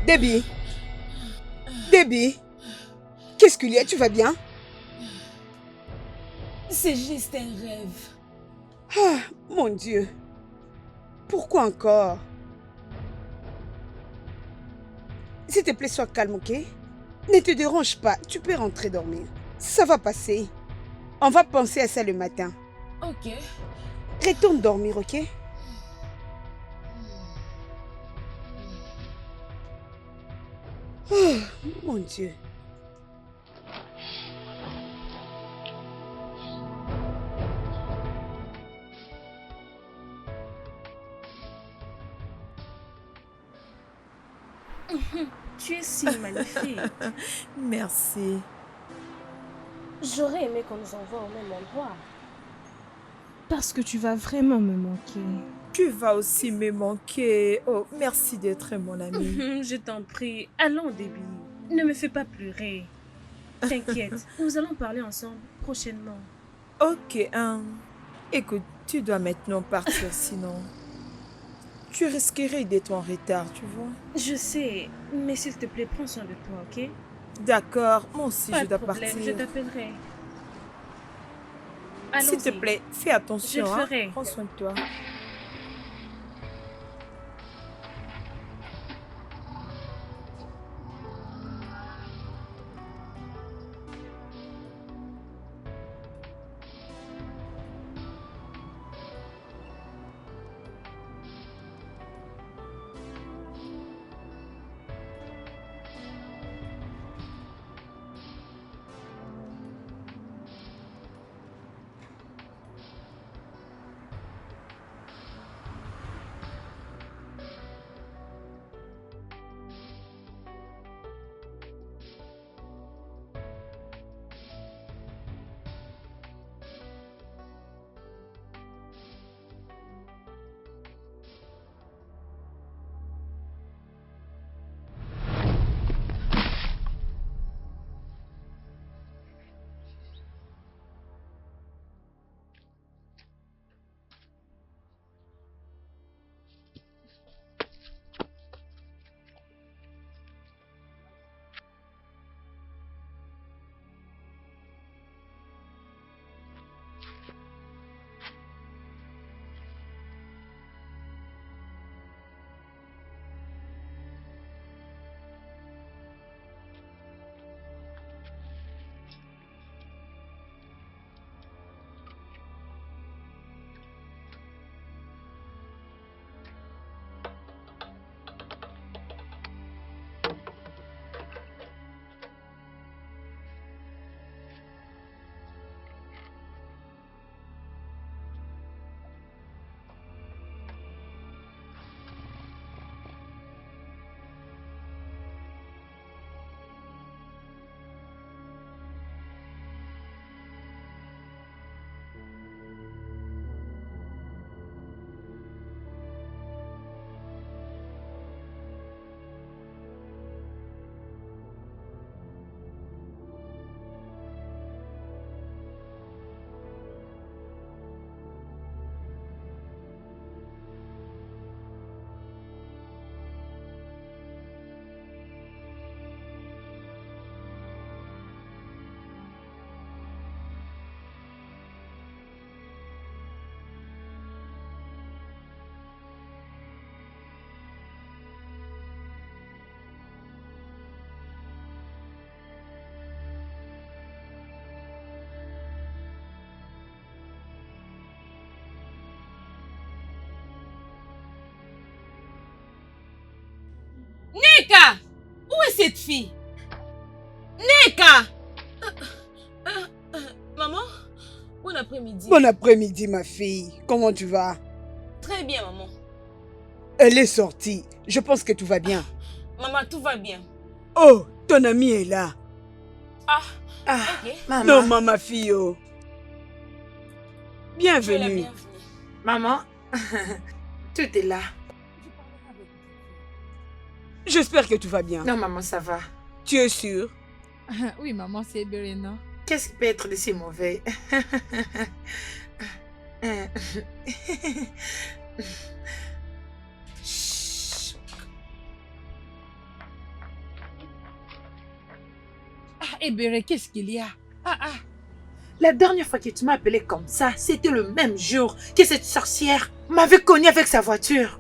Debbie, Debbie, qu'est-ce qu'il y a? Tu vas bien? C'est juste un rêve. Ah, mon Dieu. Pourquoi encore? S'il te plaît, sois calme, ok? Ne te dérange pas, tu peux rentrer dormir. Ça va passer. On va penser à ça le matin. Ok. Retourne dormir, ok? Oh, mon Dieu. Tu es si magnifique. Merci. J'aurais aimé qu'on nous envoie au même endroit. Parce que tu vas vraiment me manquer. Tu vas aussi me manquer. Oh, merci d'être mon ami. Je t'en prie, allons Debbie. Ne me fais pas pleurer. T'inquiète, nous allons parler ensemble prochainement. Ok, écoute, tu dois maintenant partir sinon. Tu risquerais d'être en retard, tu vois. Je sais, mais s'il te plaît, prends soin de toi, ok? D'accord, moi aussi Pas je de dois problème, partir. je t'appellerai. S'il te Allons-y. plaît, fais attention. Je le ferai. Prends soin de toi. Nneka! Où est cette fille? Nneka! Maman, bon après-midi. Bon après-midi, ma fille. Comment tu vas? Très bien, maman. Elle est sortie. Je pense que tout va bien. Maman, tout va bien. Oh, ton ami est là. Ah, ok. Maman. Non, ma fille. Oh. Tu es la Bienvenue. bienvenue. Maman, tout est là. J'espère que tout va bien. Non, maman, ça va. Tu es sûre? Oui, maman, c'est Berena. Qu'est-ce qui peut être de si mauvais? Hein. Chut. Ebere, qu'est-ce qu'il y a? La dernière fois que tu m'as appelé comme ça, c'était le même jour que cette sorcière m'avait cogné avec sa voiture.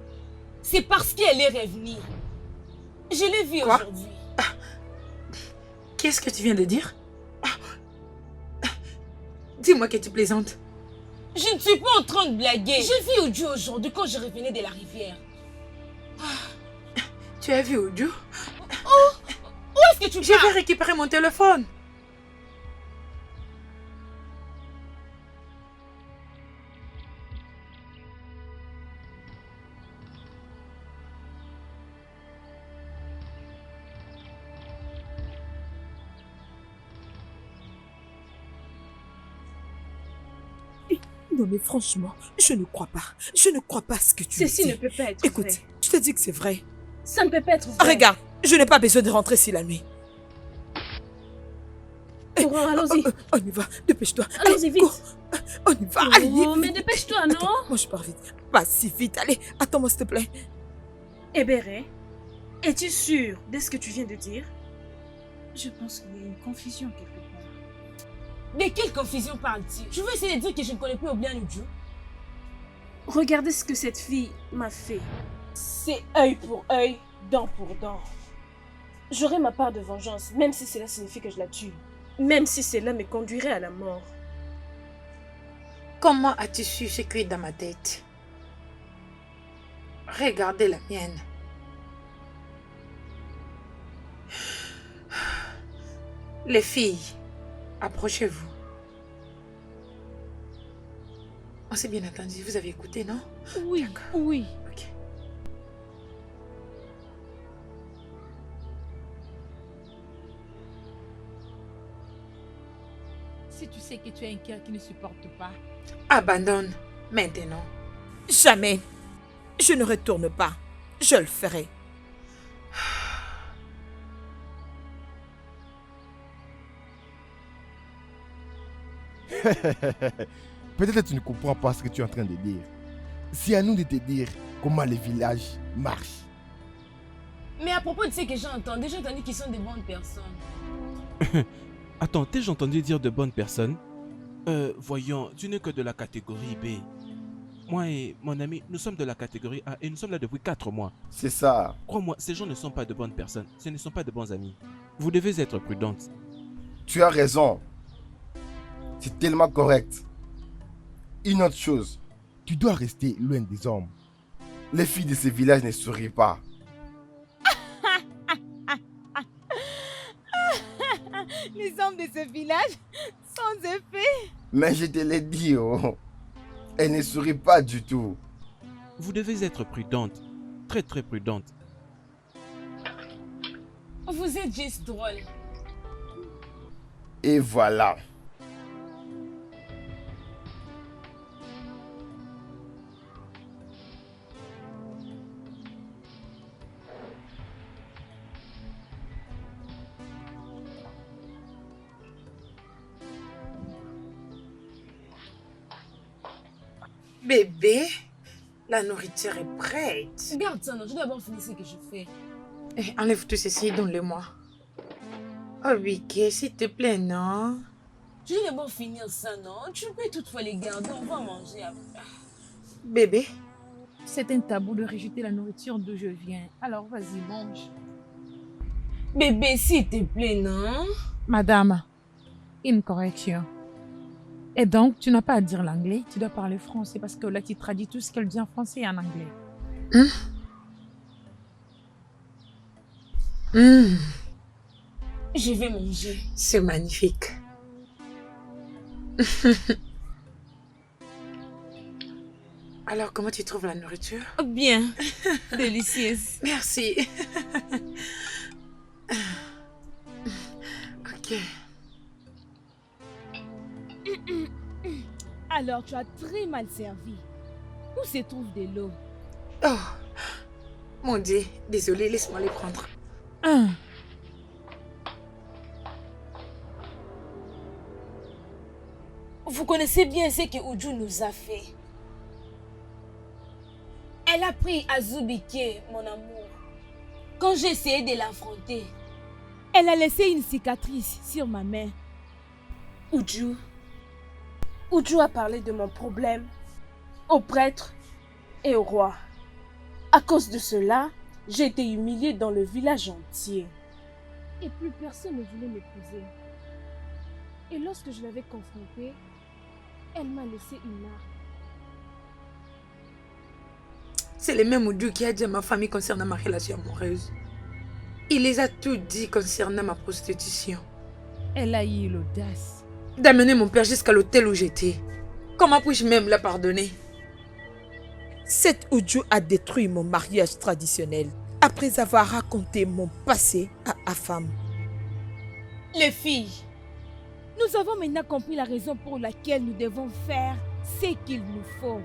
C'est parce qu'elle est revenue. Je l'ai vue Quoi? aujourd'hui. Qu'est-ce que tu viens de dire? Dis-moi que tu plaisantes. Je ne suis pas en train de blaguer. J'ai vu Ojo aujourd'hui quand je revenais de la rivière. Tu as vu Ojo? Où est-ce que tu Je vais pars? récupérer mon téléphone. Non mais franchement, je ne crois pas. Je ne crois pas ce que tu Ceci dis. ne peut pas être Écoute, vrai. je te dis que c'est vrai. Ça ne peut pas être vrai. Regarde, je n'ai pas besoin de rentrer si la nuit. Courons, allons-y. On y va, dépêche-toi. Allons-y vite. Cours. On y va, allez, Oh, vite. mais dépêche-toi, non? Attends, moi je pars vite. Pas si vite, allez, attends-moi s'il te plaît. Ebere, es-tu sûr de ce que tu viens de dire? Je pense qu'il y a une confusion quelque part. De quelle confusion parles-tu? Je veux essayer de dire que je ne connais plus Oblian Ojo. Regardez ce que cette fille m'a fait. C'est œil pour œil, Dent pour dent. J'aurai ma part de vengeance, même si cela signifie que je la tue. Même si cela me conduirait à la mort. Comment as-tu su ce qui est dans ma tête? Regardez la mienne. Les filles, approchez-vous. On s'est bien entendu, vous avez écouté, non? Oui, oui. Ok. Si tu sais que tu as un cœur qui ne supporte pas, Abandonne maintenant. Jamais. Je ne retourne pas. Je le ferai. Peut-être que tu ne comprends pas ce que tu es en train de dire. C'est à nous de te dire comment les villages marchent. mais à propos de ce que j'ai entendu qu'ils sont des bonnes personnes. Attends, t'ai-je entendu dire de bonnes personnes? Voyons, tu n'es que de la catégorie B. Moi et mon ami, nous sommes de la catégorie A et nous sommes là depuis 4 mois. C'est ça. Crois-moi, ces gens ne sont pas de bonnes personnes, ce ne sont pas de bons amis. Vous devez être prudente. Tu as raison. C'est tellement correct. Une autre chose, tu dois rester loin des hommes. Les filles de ces villages ne sourient pas. Les hommes de ce village, sans effet. Mais je te l'ai dit, oh. Elles ne sourient pas du tout. Vous devez être prudente, très très prudente. Vous êtes juste drôle. Et voilà. Bébé, la nourriture est prête. Garde ça, non, je dois d'abord finir ce que je fais. Enlève tout ceci, donne-le-moi. Oh, Vicky, s'il te plaît, non? Je dois d'abord finir ça, non? Tu peux toutefois les garder, on va manger après. Bébé, C'est un tabou de rejeter la nourriture d'où je viens. Alors vas-y, mange. Bébé, s'il te plaît, non? Madame, une correction. Et donc, tu n'as pas à dire l'anglais, tu dois parler français parce que là, tu traduis tout ce qu'elle dit en français et en anglais. Je vais manger. C'est magnifique. Alors, comment tu trouves la nourriture? Bien. Délicieuse. Merci. Ok. Alors tu as très mal servi. Où se trouve de l'eau? Oh, mon Dieu, désolé, laisse-moi les prendre. Vous connaissez bien ce que Uju nous a fait. Elle a pris Azubike, mon amour, quand j'ai essayé de l'affronter. Elle a laissé une cicatrice sur ma main. Uju a parlé de mon problème au prêtre et au roi. À cause de cela, j'ai été humiliée dans le village entier. Et plus personne ne voulait m'épouser. Et lorsque je l'avais confrontée, elle m'a laissé une marque. C'est le même Uju qui a dit à ma famille concernant ma relation amoureuse. Il les a tout dit concernant ma prostitution. Elle a eu l'audace d'amener mon père jusqu'à l'hôtel où j'étais. Comment puis-je même la pardonner? Cette Uju a détruit mon mariage traditionnel après avoir raconté mon passé à Afam. Les filles, nous avons maintenant compris la raison pour laquelle nous devons faire ce qu'il nous faut.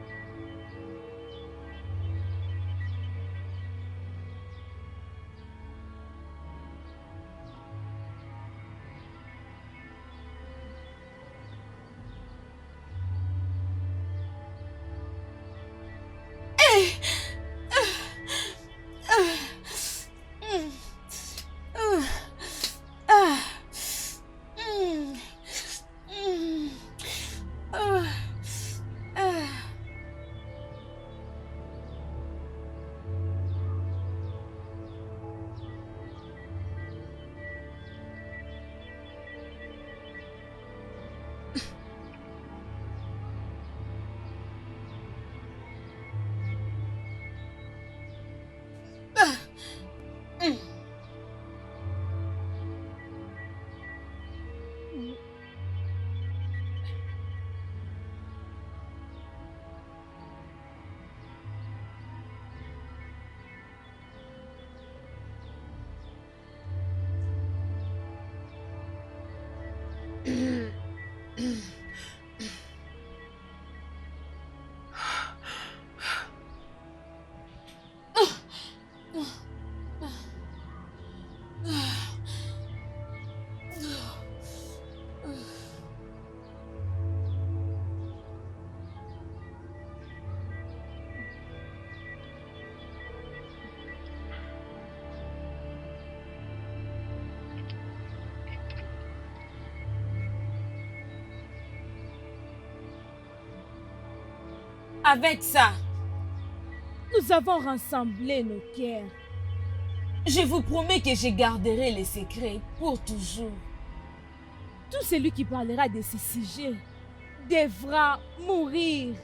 avec ça, Nous avons rassemblé nos cœurs. je vous promets que je garderai les secrets pour toujours. Tout celui qui parlera de ce sujet devra mourir.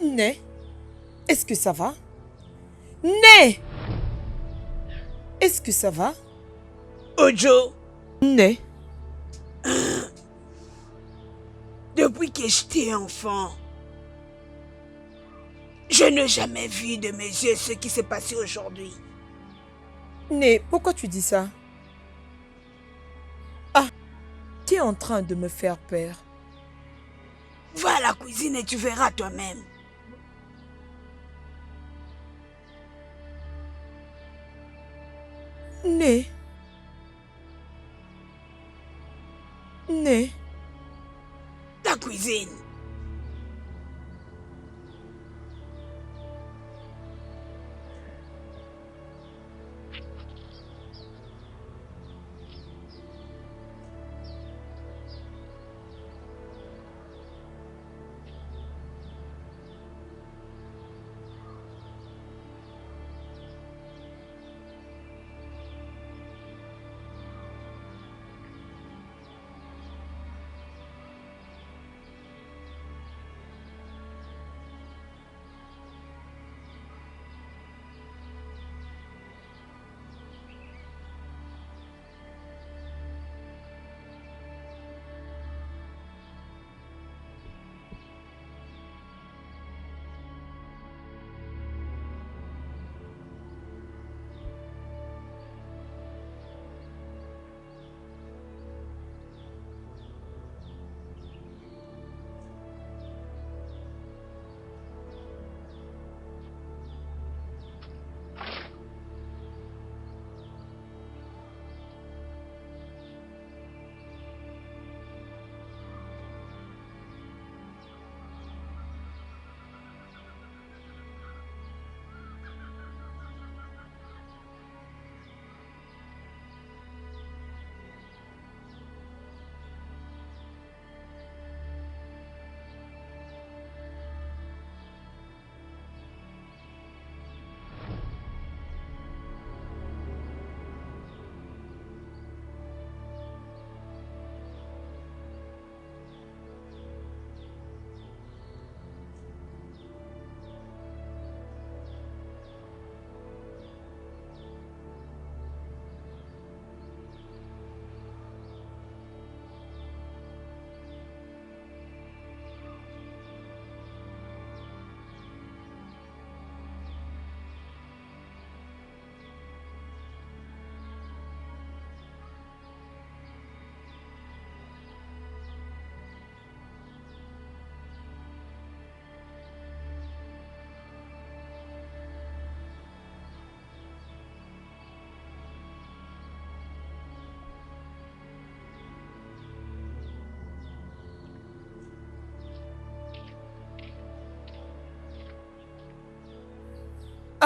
Né, Est-ce que ça va? Né! Est-ce que ça va? Ojo, Né? depuis que j'étais enfant, je n'ai jamais vu de mes yeux ce qui s'est passé aujourd'hui. Né, pourquoi tu dis ça? Ah, tu es en train de me faire peur. Va à la cuisine et tu verras toi-même. Né? Né? La cuisine.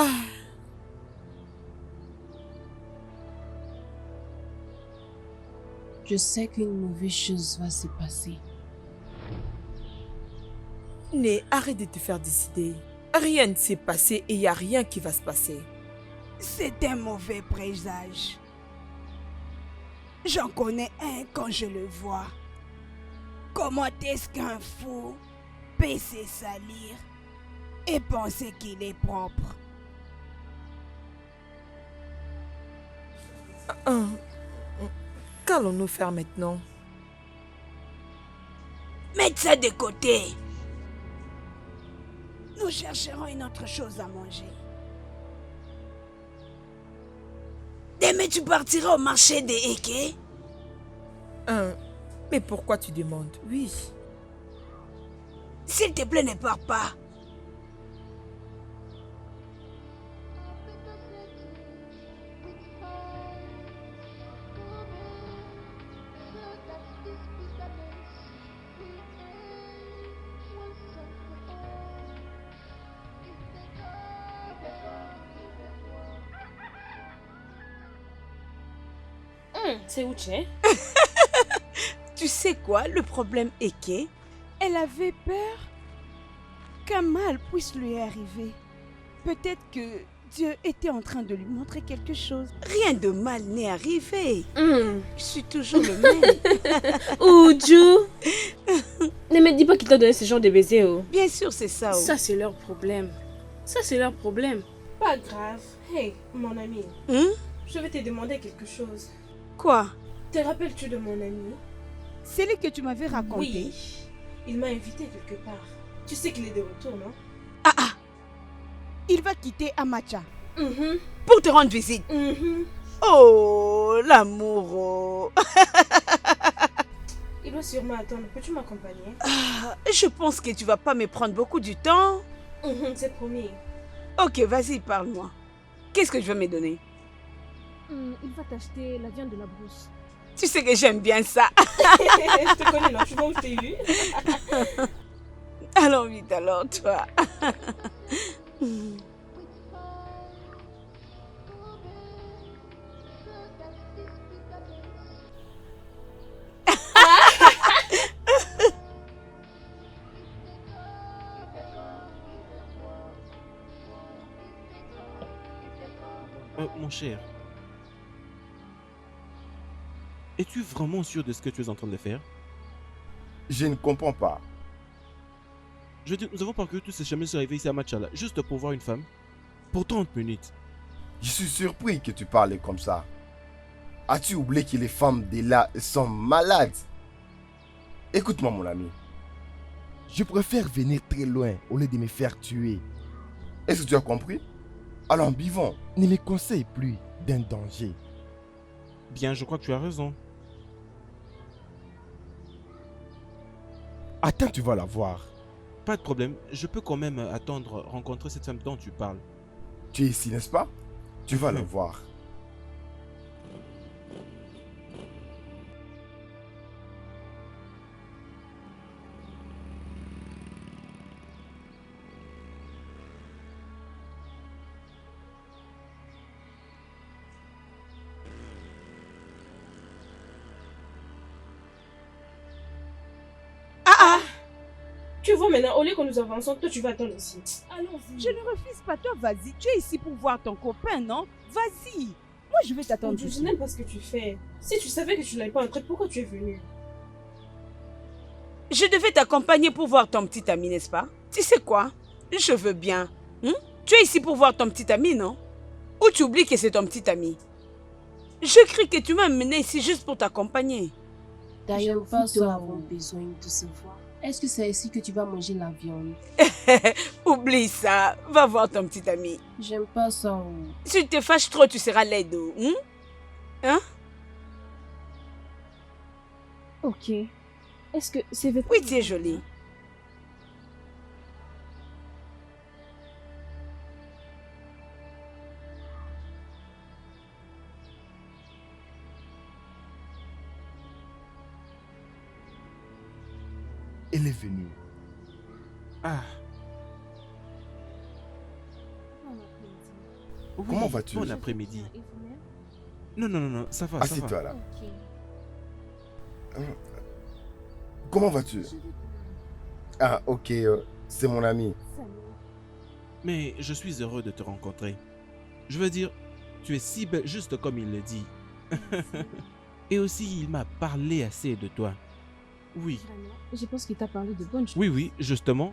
Ah, Je sais qu'une mauvaise chose va se passer. Né, arrête de te faire décider. Rien ne s'est passé et il n'y a rien qui va se passer. C'est un mauvais présage. J'en connais un quand je le vois. Comment est-ce qu'un fou peut se salir et penser qu'il est propre? Qu'allons-nous faire maintenant? Mettez ça de côté. Nous chercherons une autre chose à manger. Demain, tu partiras au marché des Eke? Mais pourquoi tu demandes? Oui. S'il te plaît, ne pars pas. C'est Uche. Tu sais quoi, le problème est qu'elle avait peur qu'un mal puisse lui arriver. Peut-être que Dieu était en train de lui montrer quelque chose. Rien de mal n'est arrivé. Je suis toujours le même. Uju. Ne me dis pas qu'il t'a donné ce genre de baiser. Oh. Bien sûr, c'est ça. Ça, c'est leur problème. Ça, c'est leur problème. Pas grave. Hey, mon ami, Hein? je vais te demander quelque chose. Quoi? Te rappelles-tu de mon ami? Celui que tu m'avais raconté? Oui. Il m'a invité quelque part. Tu sais qu'il est de retour, non? Ah ah! Il va quitter Amacha Mhm, pour te rendre visite. mhm. Oh, l'amour! Il doit sûrement attendre. Peux-tu m'accompagner? Je pense que tu vas pas me prendre beaucoup du temps. Mhm, c'est promis. Ok, vas-y, parle-moi. Qu'est-ce que je vais me donner? Il va t'acheter la viande de la brousse. Tu sais que j'aime bien ça. Je te connais, non? Tu vois où je t'ai eu? Allons vite alors, toi. Mon cher, es-tu vraiment sûr de ce que tu es en train de faire? Je ne comprends pas. Je veux dire, nous avons parcouru tous ces chemins arrivés ici à Machala, juste pour voir une femme. Pour 30 minutes. Je suis surpris que tu parles comme ça. As-tu oublié que les femmes de là sont malades? Écoute-moi, mon ami. Je préfère venir très loin au lieu de me faire tuer. Est-ce que tu as compris? Alors, vivons. Ne me conseille plus d'un danger. Bien, je crois que tu as raison. Attends, tu vas la voir. Pas de problème, je peux quand même attendre rencontrer cette femme dont tu parles. Tu es ici, n'est-ce pas? Tu vas la voir. Tu vois maintenant, au lieu que nous avançons, toi tu vas attendre ici. Allons-y. Je ne refuse pas, toi, vas-y. Tu es ici pour voir ton copain, non? Vas-y. Moi, je vais t'attendre Je ici. n'aime pas ce que tu fais. Si tu savais que tu n'allais pas entrer, pourquoi tu es venu? Je devais t'accompagner pour voir ton petit ami, n'est-ce pas? Tu sais quoi? Je veux bien. Tu es ici pour voir ton petit ami, non? Ou tu oublies que c'est ton petit ami? Je crie que tu m'as amené ici juste pour t'accompagner. D'ailleurs, nous avons besoin de se voir. Est-ce que c'est ici que tu vas manger la viande? Oublie ça. Va voir ton petit ami. J'aime pas ça. Si tu te fâches trop, tu seras laide. Hein? Ok. Est-ce que c'est vêtements? Oui, tu es jolie. Elle est venue. Ah, oui, Comment vas-tu? Bon après-midi. Non, non, non, non, ça va, ça va. Assieds-toi là. Comment vas-tu? Ah, ok, c'est mon ami. Mais je suis heureux de te rencontrer. Je veux dire, tu es si belle, juste comme il le dit. Et aussi, il m'a parlé assez de toi. Oui, Je pense qu'il t'a parlé de bonnes choses. oui, oui, justement.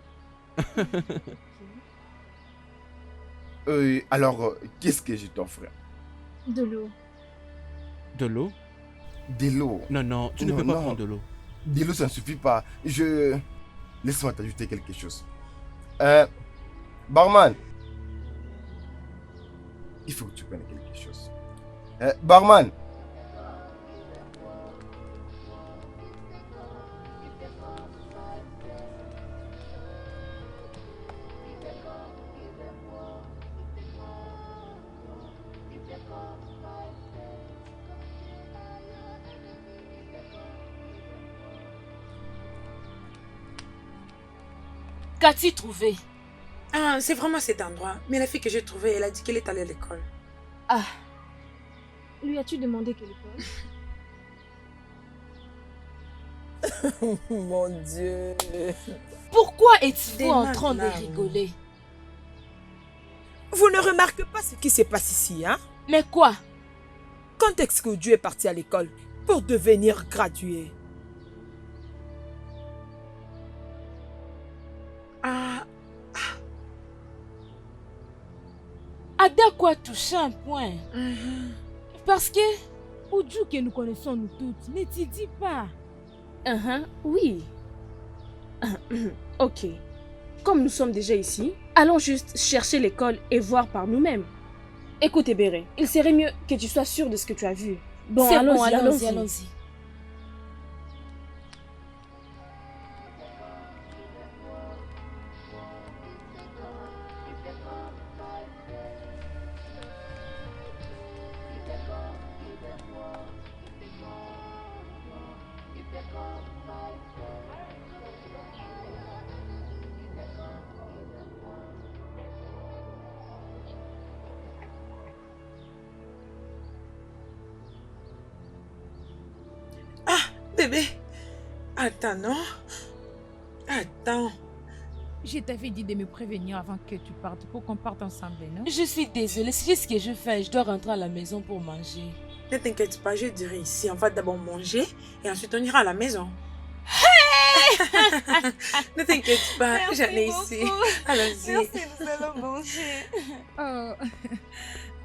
Alors, qu'est-ce que je t'offre? De l'eau. De l'eau? De l'eau. Non, non, tu ne Non, peux pas non. prendre de l'eau. De l'eau, ça ne suffit pas. Laisse-moi t'ajouter quelque chose. Barman. Il faut que tu prennes quelque chose. Barman. Qu'as-tu trouvé? Ah, c'est vraiment cet endroit. Mais la fille que j'ai trouvée, elle a dit qu'elle est allée à l'école. Ah. Lui as-tu demandé quelle école? Mon Dieu. Pourquoi es-tu Des en train de malades. rigoler? Vous ne remarquez pas ce qui se passe ici, hein? Mais quoi? Quand est-ce que Dieu est parti à l'école pour devenir gradué? Ada quoi toucher un point. Parce que... Oudjou que nous connaissons nous toutes, ne t'y dis pas. Oui. Ok. Comme nous sommes déjà ici, allons juste chercher l'école et voir par nous-mêmes. Écoute, Ebere, il serait mieux que tu sois sûr de ce que tu as vu. Bon, allons-y. Bébé, attends, non? Attends. Je t'avais dit de me prévenir avant que tu partes pour qu'on parte ensemble, non? Je suis désolée, c'est juste ce que je fais. Je dois rentrer à la maison pour manger. Ne t'inquiète pas, je dirai ici. On va d'abord manger et ensuite on ira à la maison. Ne t'inquiète pas, j'en ai ici. Allons-y. Merci, nous allons manger. Oh,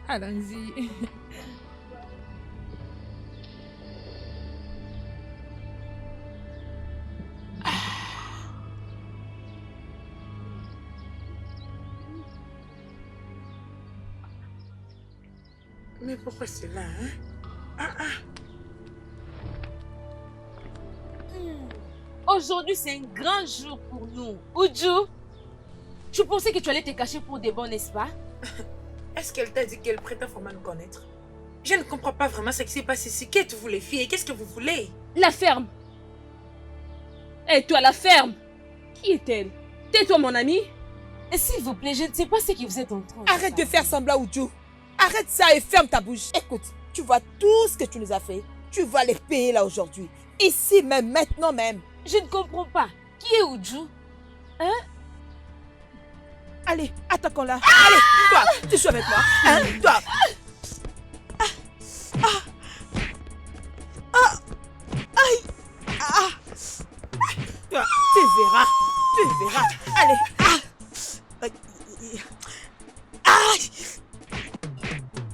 allons-y. Mais pourquoi c'est là, hein? Aujourd'hui, c'est un grand jour pour nous. Oudjou, tu pensais que tu allais te cacher pour des bons, n'est-ce pas? Est-ce qu'elle t'a dit qu'elle prétend vraiment nous connaître? Je ne comprends pas vraiment ce qui s'est passé ici. Qu'êtes-vous les filles? Qu'est-ce que vous voulez? La ferme. Et toi, la ferme. Qui est-elle? Tais-toi, mon ami. Et s'il vous plaît, je ne sais pas ce que vous êtes en train de faire. Arrête de faire semblant, Oudjou. Arrête ça et ferme ta bouche. Écoute, tu vois tout ce que tu nous as fait. Tu vas les payer là aujourd'hui. Ici même, maintenant même. Je ne comprends pas. Qui est Oudjou? Hein? Allez, attaquons-la. Allez, toi, tu joues avec moi. Hein, toi. Toi, tu verras. Tu verras. Allez. Aïe.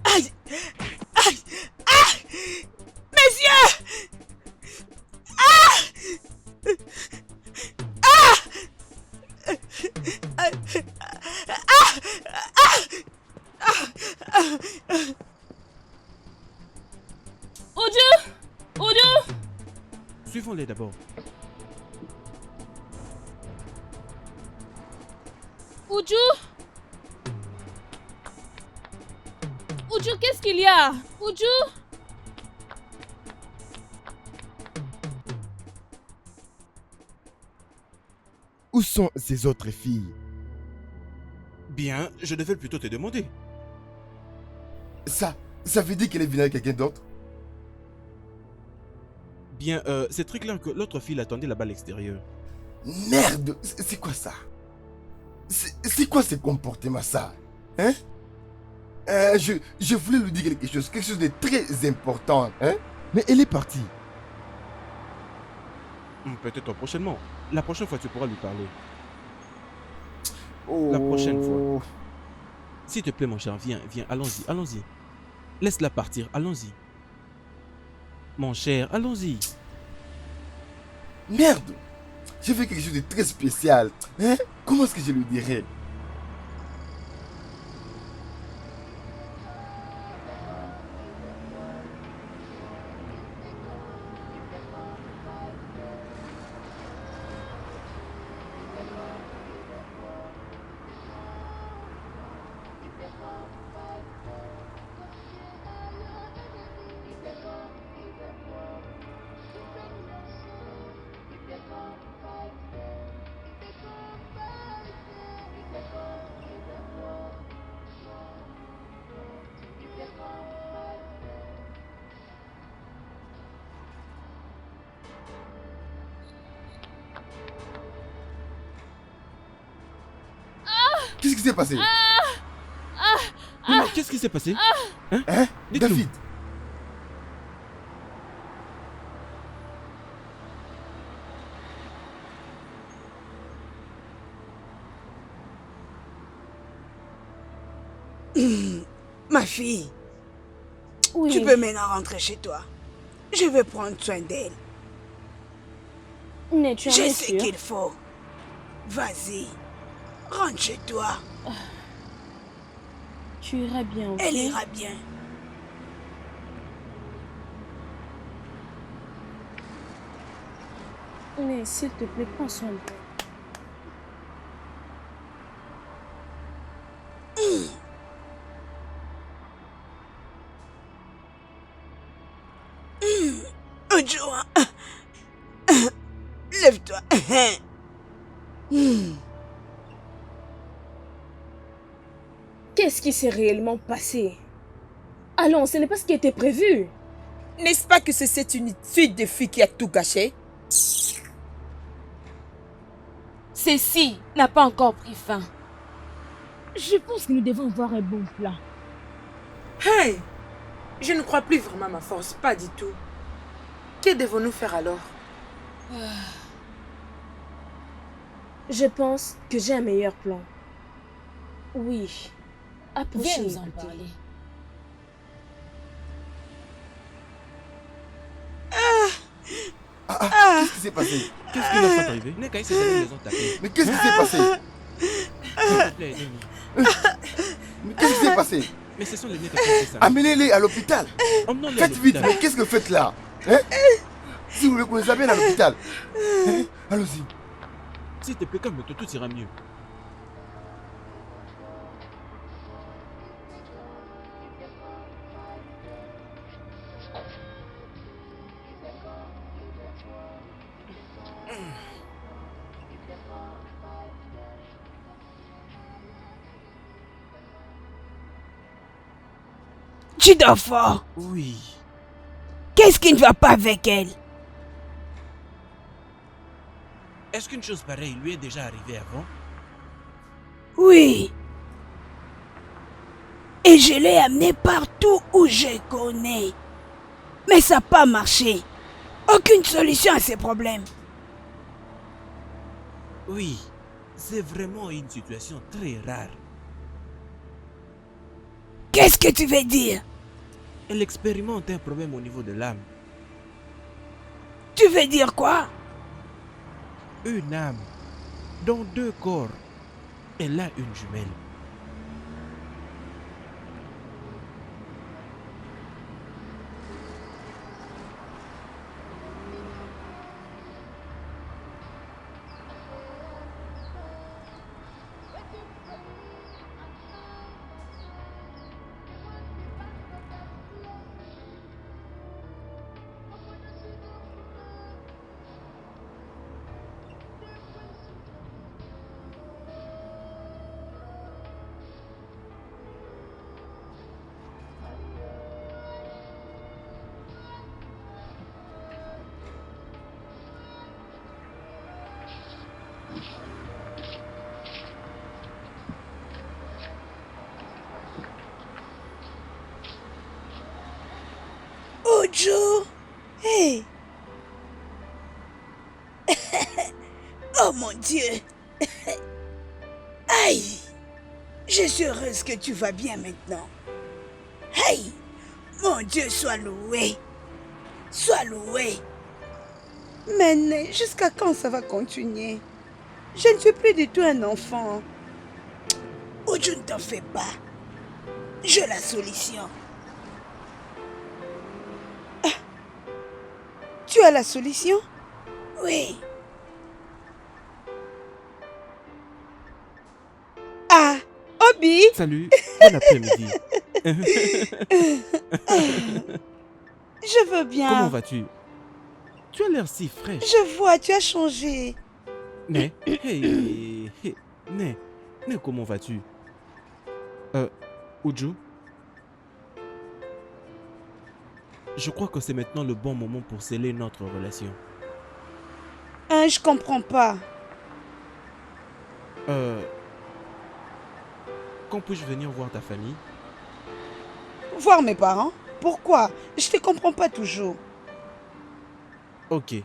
Aïe. Aïe. Aïe. Mes yeux. Oudjou! Suivons-les d'abord. Oudjou! Oudjou, qu'est-ce qu'il y a? Oudjou! Où sont ces autres filles? Bien, je devais plutôt te demander. Ça veut dire qu'elle est venue avec quelqu'un d'autre? Bien, c'est très clair que l'autre fille l'attendait là-bas à l'extérieur. Merde, c'est quoi ça? C'est quoi ce comportement ça? Hein? Je voulais lui dire quelque chose de très important, hein? Mais elle est partie. Peut-être prochainement. La prochaine fois, tu pourras lui parler. Oh. La prochaine fois. S'il te plaît, mon cher, viens, allons-y, allons-y. Laisse-la partir, allons-y. Mon cher, allons-y. Merde! J'ai fait quelque chose de très spécial. Hein? Comment est-ce que je lui dirais? Qu'est-ce qui s'est passé? Non, qu'est-ce qui s'est passé? Hein? Dites-nous. David? Ma fille, Oui. tu peux maintenant rentrer chez toi. Je vais prendre soin d'elle. Mais tu en Je es sais sûre? qu'il faut. Vas-y, rentre chez toi. Tu iras bien, ok? Elle ira bien. Mais s'il te plaît, prends soin de toi. Ojo, lève-toi. Qu'est-ce qui s'est réellement passé? Allons, ce n'est pas ce qui était prévu. N'est-ce pas que c'est une suite de filles qui a tout gâché? Ceci n'a pas encore pris fin. Je pense que nous devons avoir un bon plan. Hey! Je ne crois plus vraiment à ma force, pas du tout. Que devons-nous faire alors? Je pense que j'ai un meilleur plan. Oui. Viens Approchez. nous en écoutez. parler. Qu'est-ce qui s'est passé? Qu'est-ce qui leur est arrivé? Neka, ses amis les ont tapés. Mais qu'est-ce qui s'est passé? S'il te plaît, aidez-nous. Mais qu'est-ce qui s'est passé? Mais ce sont les Neka qui ont fait ça. Amenez-les à l'hôpital. Emmenons-les à Faites vite, l'hôpital. mais qu'est-ce que vous faites là? Hein? Si vous voulez qu'on les amène à l'hôpital. Hein? Allons-y. S'il te plaît, calme-toi, tout ira mieux. Tu dors fort. Oui. Qu'est-ce qui ne va pas avec elle? Est-ce qu'une chose pareille lui est déjà arrivée avant? Oui. Et je l'ai amenée partout où je connais. Mais ça n'a pas marché. Aucune solution à ces problèmes. Oui. C'est vraiment une situation très rare. Qu'est-ce que tu veux dire? Elle expérimente un problème au niveau de l'âme. Tu veux dire quoi? Une âme. Dans deux corps. Elle a une jumelle. Ojo! Hey! Oh mon Dieu! Aïe! Je suis heureuse que tu vas bien maintenant. Hey! Mon Dieu, sois loué! Sois loué! Mais jusqu'à quand ça va continuer? Je ne suis plus du tout un enfant. Ojo, ne t'en fais pas. J'ai la solution. Tu as la solution? Oui. Ah, Obi! Salut, bon après-midi. Je veux bien. Comment vas-tu? Tu as l'air si fraîche. Je vois, tu as changé. Né, hey, hey, Né, comment vas-tu? Uju? Je crois que c'est maintenant le bon moment pour sceller notre relation. Hein, je comprends pas. Quand puis-je venir voir ta famille? Voir mes parents? Pourquoi? Je te comprends pas toujours. Ok.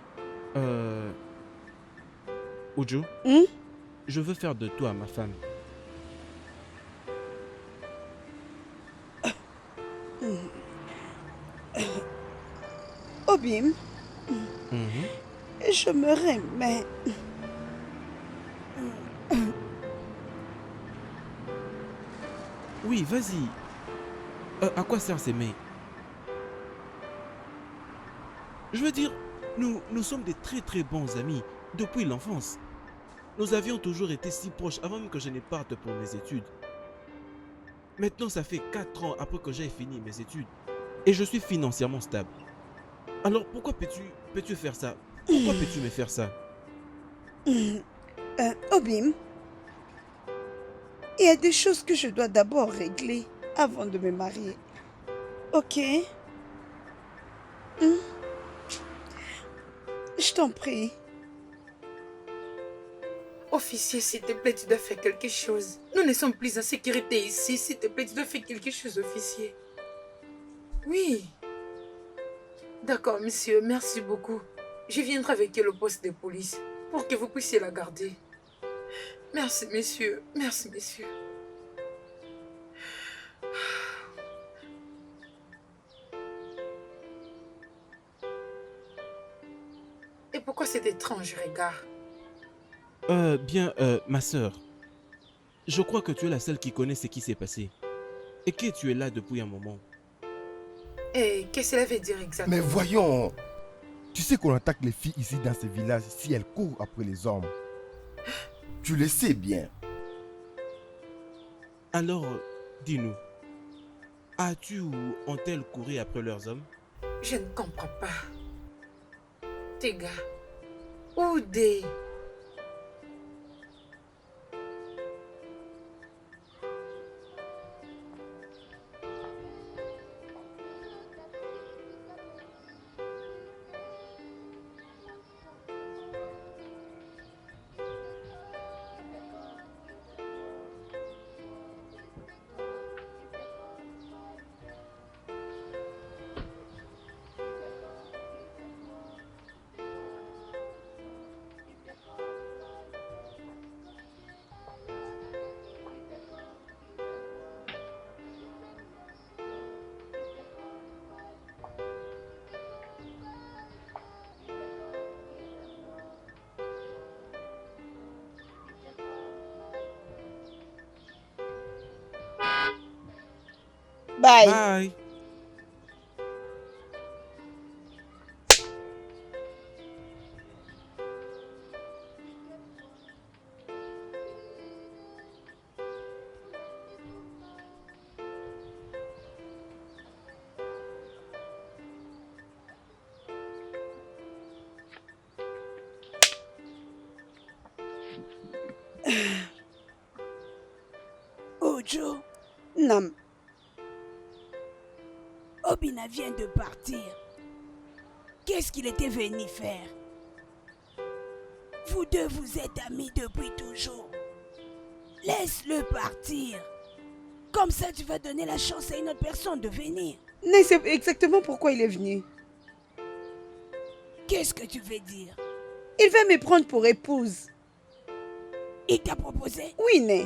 Uju? Hein? Je veux faire de toi ma femme. Obim, Mhm. je me remets. Oui, vas-y. À quoi servent ces mains? Je veux dire, nous sommes des très très bons amis depuis l'enfance. Nous avions toujours été si proches avant même que je ne parte pour mes études. Maintenant, ça fait 4 ans après que j'ai fini mes études et je suis financièrement stable. Alors pourquoi peux-tu faire ça? Pourquoi peux-tu me faire ça? Obim, il y a des choses que je dois d'abord régler avant de me marier. Ok? Hmm? Je t'en prie. Officier, s'il te plaît, tu dois faire quelque chose. Nous ne sommes plus en sécurité ici. S'il te plaît, tu dois faire quelque chose, officier. Oui. D'accord, monsieur, merci beaucoup. Je viendrai avec elle au poste de police pour que vous puissiez la garder. Merci, messieurs. Merci, messieurs. Et pourquoi cet étrange regard? Ma sœur, je crois que tu es la seule qui connaît ce qui s'est passé et que tu es là depuis un moment. Et qu'est-ce que cela veut dire exactement? Mais voyons, tu sais qu'on attaque les filles ici dans ce village si elles courent après les hommes. Tu le sais bien. Alors, dis-nous, as-tu ou ont-elles couru après leurs hommes? Je ne comprends pas. Tes gars. Où des... Bye. Bye. Ojo, Nam. Obina vient de partir. Qu'est-ce qu'il était venu faire? Vous deux, vous êtes amis depuis toujours. Laisse-le partir. Comme ça, tu vas donner la chance à une autre personne de venir. Mais c'est exactement pourquoi il est venu. Qu'est-ce que tu veux dire? Il va me prendre pour épouse. Il t'a proposé? Oui, Né.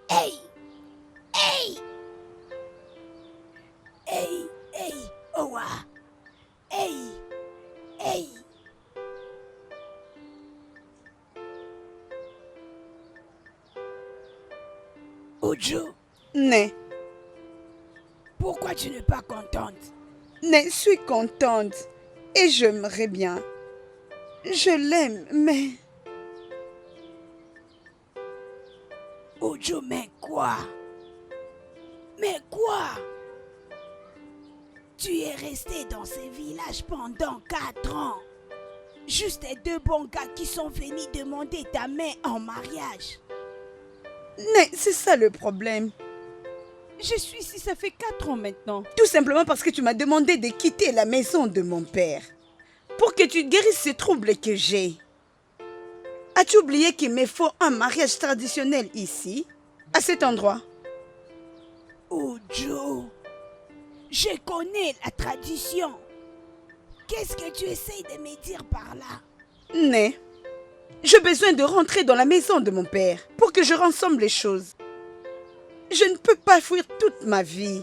Hey! Hey! Hey! Hey! Owa! Hey! Hey! Ojo? Né. Pourquoi tu n'es pas contente? Né, je suis contente. Et j'aimerais bien. Je l'aime, mais... Ojo, mais quoi? Mais quoi? Tu es resté dans ces villages pendant 4 ans. Juste les 2 bons gars qui sont venus demander ta main en mariage. Mais c'est ça le problème. Je suis ici, ça fait 4 ans maintenant. Tout simplement parce que tu m'as demandé de quitter la maison de mon père. Pour que tu guérisses ce trouble que j'ai. As-tu oublié qu'il me faut un mariage traditionnel ici, à cet endroit? Oh Joe, je connais la tradition. Qu'est-ce que tu essayes de me dire par là? Né, j'ai besoin de rentrer dans la maison de mon père pour que je rassemble les choses. Je ne peux pas fuir toute ma vie.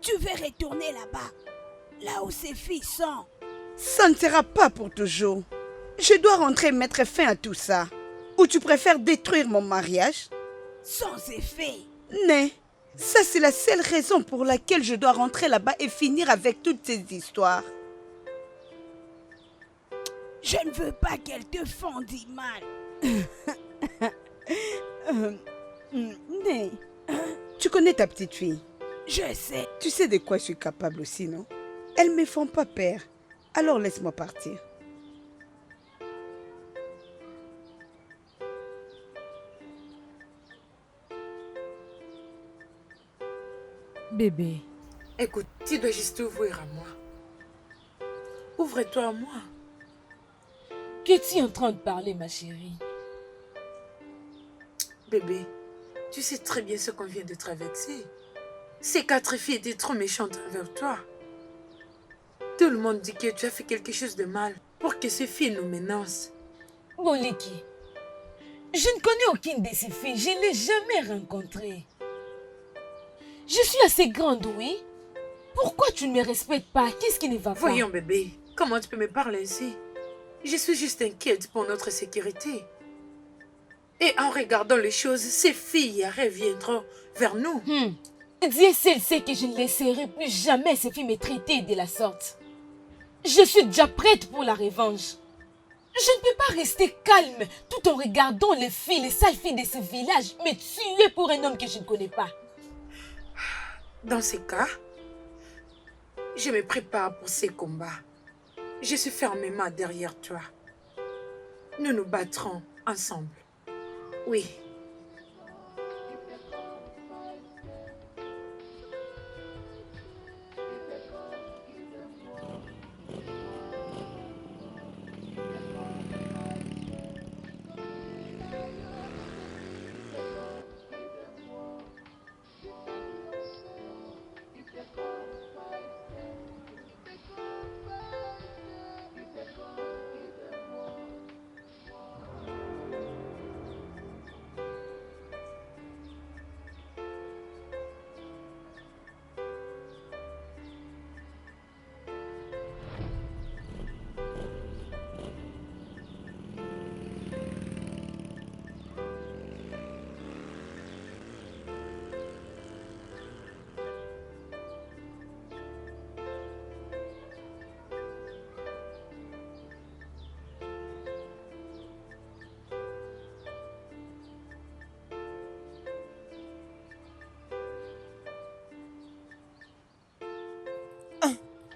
Tu Tu veux retourner là-bas, là où ces filles sont. Ça ne sera pas pour toujours. Je dois rentrer mettre fin à tout ça. Ou tu préfères détruire mon mariage? Sans effet. Mais, ça c'est la seule raison pour laquelle je dois rentrer là-bas et finir avec toutes ces histoires. Je ne veux pas qu'elle te fasse du mal. Mais, tu connais ta petite fille? Je sais. Tu sais de quoi je suis capable aussi, non? Elles ne me font pas peur. Alors laisse-moi partir. Bébé, Écoute, tu dois juste t'ouvrir à moi. Ouvre-toi à moi. Qu'es-tu en train de parler, ma chérie? Bébé, tu sais très bien ce qu'on vient de traverser. Ces 4 filles étaient trop méchantes envers toi. Tout le monde dit que tu as fait quelque chose de mal pour que ces filles nous menacent. Boliki, je ne connais aucune de ces filles. Je ne l'ai jamais rencontrée. Je suis assez grande, oui. Pourquoi tu ne me respectes pas? Qu'est-ce qui ne va pas? Voyons, bébé, comment tu peux me parler ainsi? Je suis juste inquiète pour notre sécurité. Et en regardant les choses, ces filles reviendront vers nous. Dieu seul sait que je ne laisserai plus jamais ces filles me traiter de la sorte. Je suis déjà prête pour la revanche. Je ne peux pas rester calme tout en regardant les sales filles de ce village me tuer pour un homme que je ne connais pas. Dans ces cas, je me prépare pour ces combats. Je suis fermement derrière toi. Nous nous battrons ensemble. Oui.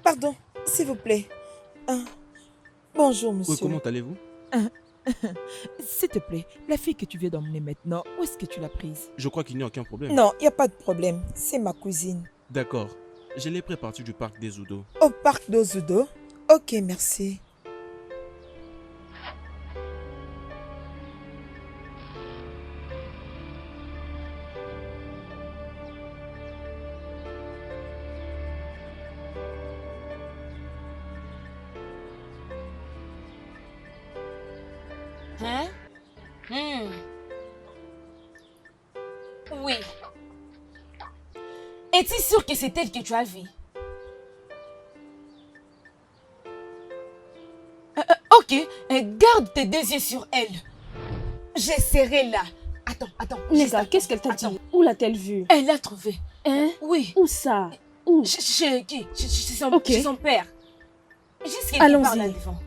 Pardon, s'il vous plaît. Bonjour, Oui, monsieur. comment allez-vous? S'il te plaît, la fille que tu viens d'emmener maintenant, où est-ce que tu l'as prise? Je crois qu'il n'y a aucun problème. Non, il n'y a pas de problème. C'est ma cousine. D'accord. Je l'ai pris partir du parc des Oudo. Au parc d'Ozudo? Ok, merci. Hein? Oui. Es-tu sûr que c'est elle que tu as vue? Ok, garde tes 2 yeux sur elle. Je serai là. Attends. Nega, qu'est-ce qu'elle t'a dit? Où l'a-t-elle vue? Elle l'a trouvé. Hein? Oui. Où ça? Où? Chez qui? Chez son, Ok. chez son père. Juste qu'il Allons-y. parle là devant.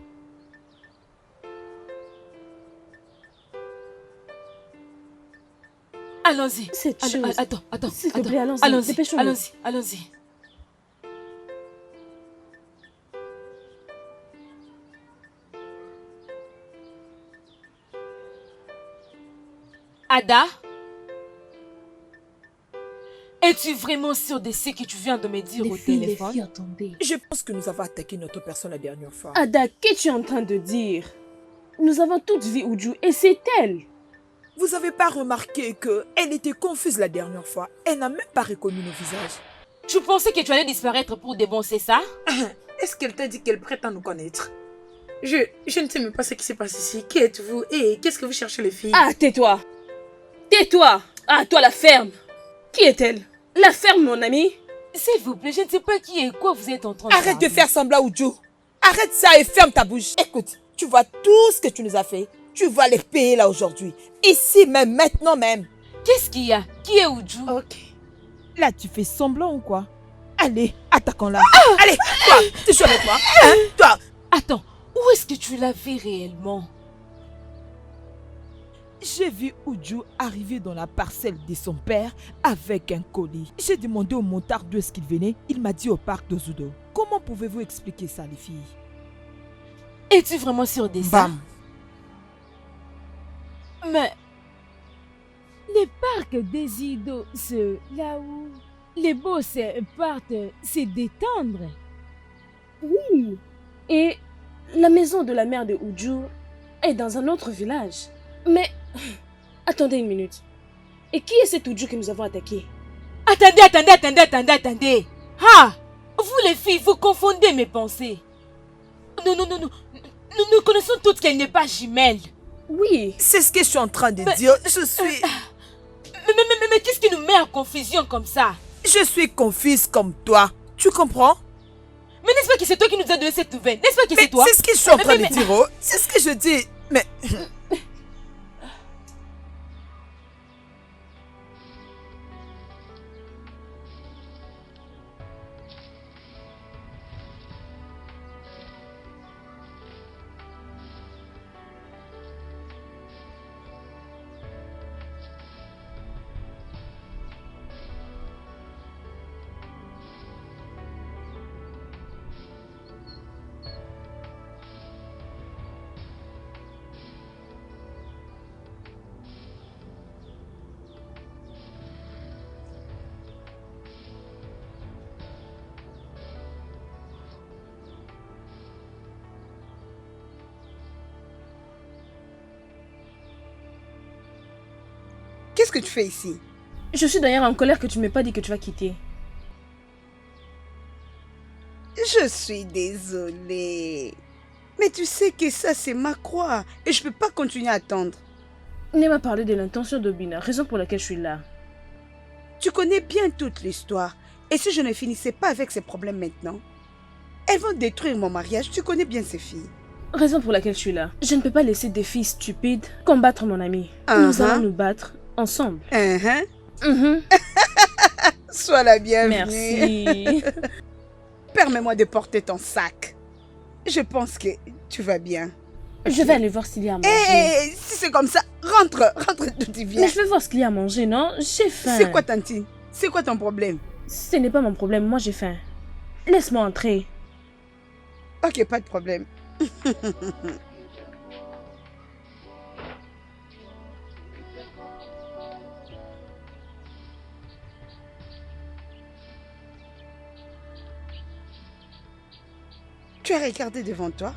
Allons-y. Cette chose. Attends. S'il te plaît, allons-y. Dépêchons-nous. Allons-y. Ada? Es-tu vraiment sûre de ce que tu viens de me dire au téléphone? attendez. Je pense que nous avons attaqué notre personne la dernière fois. Ada, qu'es-tu en train de dire? Nous avons toutes vu Uju et c'est elle. Vous avez pas remarqué qu'elle était confuse la dernière fois? Elle n'a même pas reconnu nos visages. Tu pensais que tu allais disparaître pour de bon, c'est ça? Est-ce qu'elle t'a dit qu'elle prétend nous connaître? Je ne sais même pas ce qui se passe ici. Qui êtes-vous et qu'est-ce que vous cherchez les filles? Ah, tais-toi. Tais-toi. Ah, toi la ferme. Qui est-elle? La ferme, mon ami? S'il vous plaît, je ne sais pas qui et quoi vous êtes en train de Arrête de parler. faire semblant, Oudjou. Arrête ça et ferme ta bouche. Écoute, tu vois tout ce que tu nous as fait. Tu vas les payer là aujourd'hui. Ici même, maintenant même. Qu'est-ce qu'il y a? Qui est Oudjou? Ok. Là, tu fais semblant ou quoi? Allez, attaquons-la. Allez, toi, tu joues avec moi. Hein? Toi. Attends, où est-ce que tu l'as fait réellement? J'ai vu Oudjou arriver dans la parcelle de son père avec un colis. J'ai demandé au montard d'où est-ce qu'il venait. Il m'a dit au parc d'Ozudo. Comment pouvez-vous expliquer ça, les filles? Es-tu vraiment sûr de ça? Bam. Mais Le parc des idoles, c'est là où les boss partent se détendre. Oui. Et la maison de la mère de Oudjou est dans un autre village. Mais attendez une minute. Et qui est cet Oudjou que nous avons attaqué? attendez. Ah! Vous les filles, vous confondez mes pensées. Non. Nous connaissons toutes qu'elle n'est pas jumelle. Oui. C'est ce que je suis en train de dire. Je suis... Mais qu'est-ce qui nous met en confusion comme ça? Je suis confuse comme toi. Tu comprends? Mais n'est-ce pas que c'est toi qui nous as donné cette nouvelle? N'est-ce pas que Mais c'est toi? c'est ce que je suis en train de dire. Oh. C'est ce que je dis. Mais... Qu'est-ce que tu fais ici? Je suis d'ailleurs en colère que tu ne m'aies pas dit que tu vas quitter. Je suis désolée. Mais tu sais que ça, c'est ma croix. Et je peux pas continuer à attendre. N'est m'a parlé de l'intention d'Obina, raison pour laquelle je suis là. Tu connais bien toute l'histoire. Et si je ne finissais pas avec ces problèmes maintenant, elles vont détruire mon mariage. Tu connais bien ces filles. Raison pour laquelle je suis là. Je ne peux pas laisser des filles stupides combattre mon ami. Nous allons nous battre ensemble. Sois la bienvenue. Merci. Permets-moi de porter ton sac. Je pense que tu vas bien. Je vais aller voir s'il y a à manger. Eh, si c'est comme ça, rentre d'où tu viens. Mais je vais voir ce qu'il y a à manger, non? J'ai faim. C'est quoi, Tanti? C'est quoi ton problème? Ce n'est pas mon problème, moi j'ai faim. Laisse-moi entrer. Ok, pas de problème. Tu as regardé devant toi?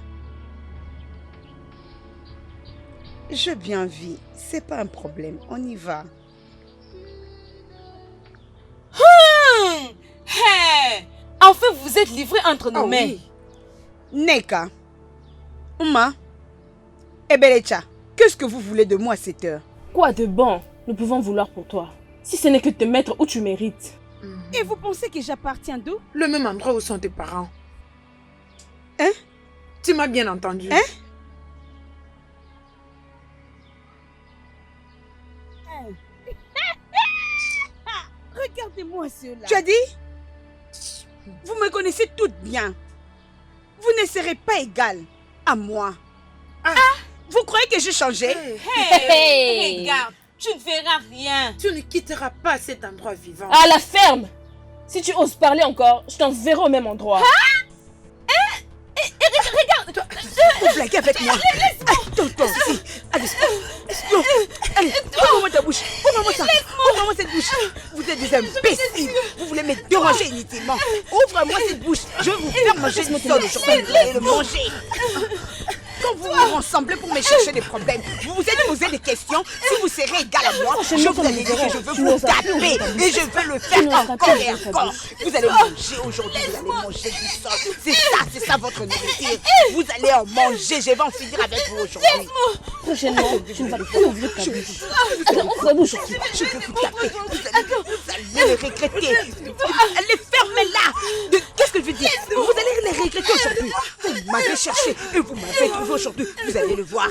Je bien vis, c'est pas un problème, on y va. Hey! Enfin, vous êtes livrés entre nos mains. Oui. Neka, Uma, Ebelecha, qu'est-ce que vous voulez de moi à cette heure? Quoi de bon nous pouvons vouloir pour toi? Si ce n'est que te mettre où tu mérites. Et vous pensez que j'appartiens d'où? Le même endroit où sont tes parents. Hein? Tu m'as bien entendu. Hein? Regardez-moi cela. Tu as dit? Vous me connaissez toutes bien. Vous ne serez pas égal à moi. Vous croyez que j'ai changé? Hey! Regarde, tu ne verras rien. Tu ne quitteras pas cet endroit vivant. À la ferme! Si tu oses parler encore, je t'enverrai au même endroit. Regarde! Vous blaguez avec moi. Toi aussi. Allez, non. Allez, ouvre-moi ta bouche. Ouvre-moi ça. Ouvre-moi cette bouche. Vous êtes des imbéciles. Vous voulez me déranger inutilement. Ouvre-moi cette bouche. Je vais vous faire manger une seule aujourd'hui. Vous allez le manger. Quand vous vous rassemblez pour me chercher des problèmes, vous vous êtes posé des questions. Si vous serez égal à moi, je vous ai dit que je veux vous taper. Et je vais le faire encore et encore. Vous allez manger aujourd'hui. Vous allez manger du sol. C'est ça votre nourriture. Vous allez en manger. Je vais en finir avec vous aujourd'hui. Prochainement, tu ne vas plus ouvrir ta bouche. Attends, ouvre la bouche. Je vais vous taper. Vous allez le regretter. Allez, ferme Mais là, qu'est-ce que je veux dire? Vous allez les regretter aujourd'hui. Vous m'avez cherché et vous m'avez trouvé aujourd'hui. Vous allez le voir.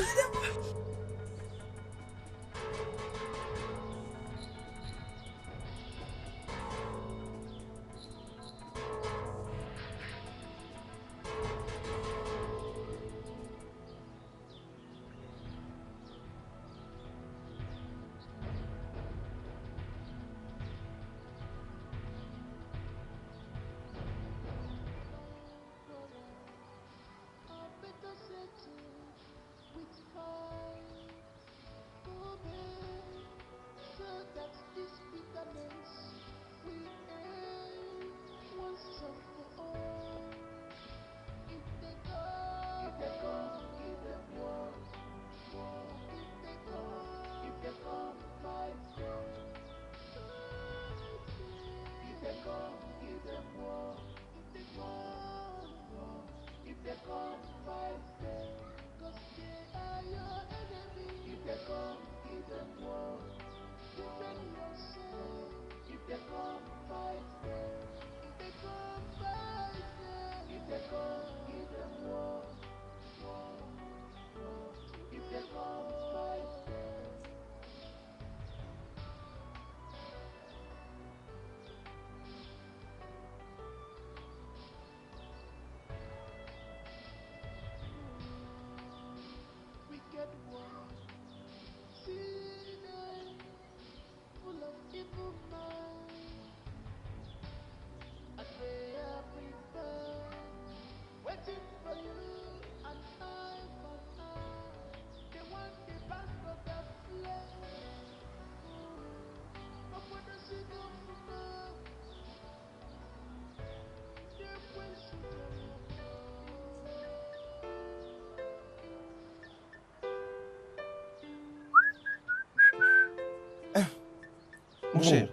Mon cher,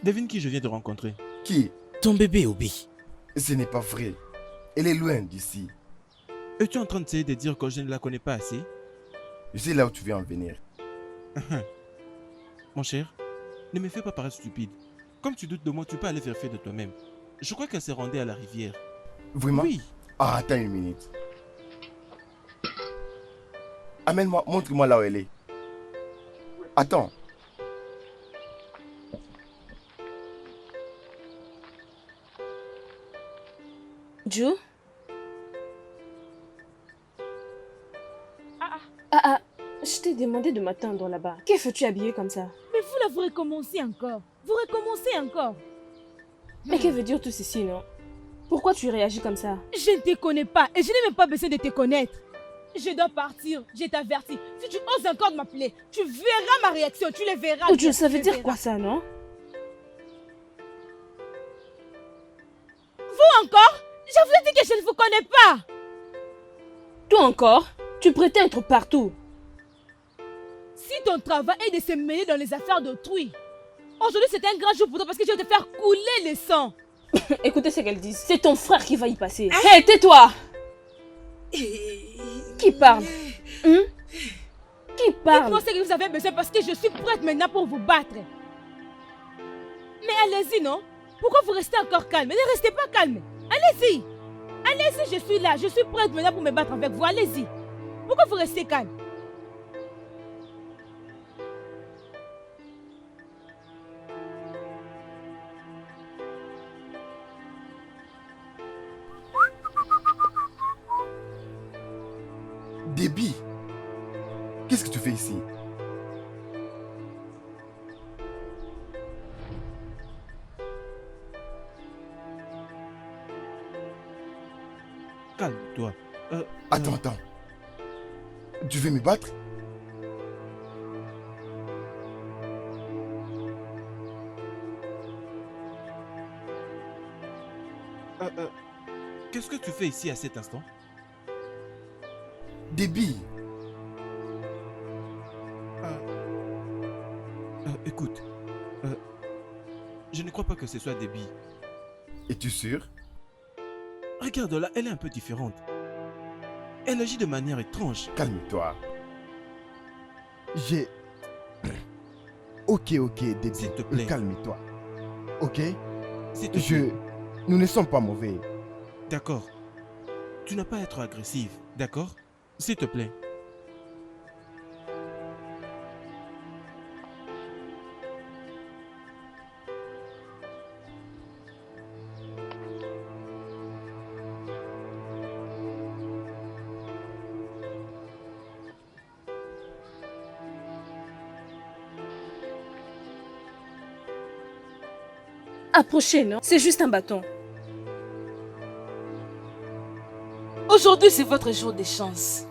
devine qui je viens de rencontrer. Qui? Ton bébé, Obi. Ce n'est pas vrai. Elle est loin d'ici. Es-tu en train d'essayer de dire que je ne la connais pas assez? Je sais là où tu veux en venir. Mon cher, ne me fais pas paraître stupide. Comme tu doutes de moi, tu peux aller vérifier de toi-même. Je crois qu'elle s'est rendue à la rivière. Vraiment? Oui. Ah, attends une minute. Amène-moi, montre-moi là où elle est. Attends. Ju? Je t'ai demandé de m'attendre là-bas. Que fais-tu habillée comme ça? Mais vous là, vous recommencez encore. Vous recommencez encore. Mais que veut dire tout ceci, non? Pourquoi tu réagis comme ça? Je ne te connais pas et je n'ai même pas besoin de te connaître. Je dois partir, je t'avertis. Si tu oses encore m'appeler, tu verras ma réaction, tu les verras. Ju, ça veut dire quoi ça, non? Vous encore? Je vous ai dit que je ne vous connais pas. Toi encore? Tu prétends être partout. Si ton travail est de se mêler dans les affaires d'autrui, aujourd'hui c'est un grand jour pour toi parce que je vais te faire couler le sang. Écoutez ce qu'elle dit. C'est ton frère qui va y passer. Hé, tais-toi! Qui parle? Qui parle? Dites-moi ce que vous avez besoin parce que je suis prête maintenant pour vous battre. Mais allez-y, non? Pourquoi vous restez encore calme? Ne restez pas calme. Allez-y. Allez-y, je suis là. Je suis prête maintenant pour me battre avec vous. Allez-y. Pourquoi vous restez calme? Déby, qu'est-ce que tu fais ici? Calme-toi. Attends. Tu veux me battre? Qu'est-ce que tu fais ici à cet instant? Déby. Écoute, je ne crois pas que ce soit Déby. Es-tu sûr? Regarde-la, elle est un peu différente. Elle agit de manière étrange. Calme-toi. J'ai... Ok, Déby. S'il te plaît. Calme-toi. Ok? S'il te plaît. Nous ne sommes pas mauvais. D'accord. Tu n'as pas à être agressive, d'accord? S'il te plaît. Approchez, non? C'est juste un bâton. Aujourd'hui, c'est votre jour de chance.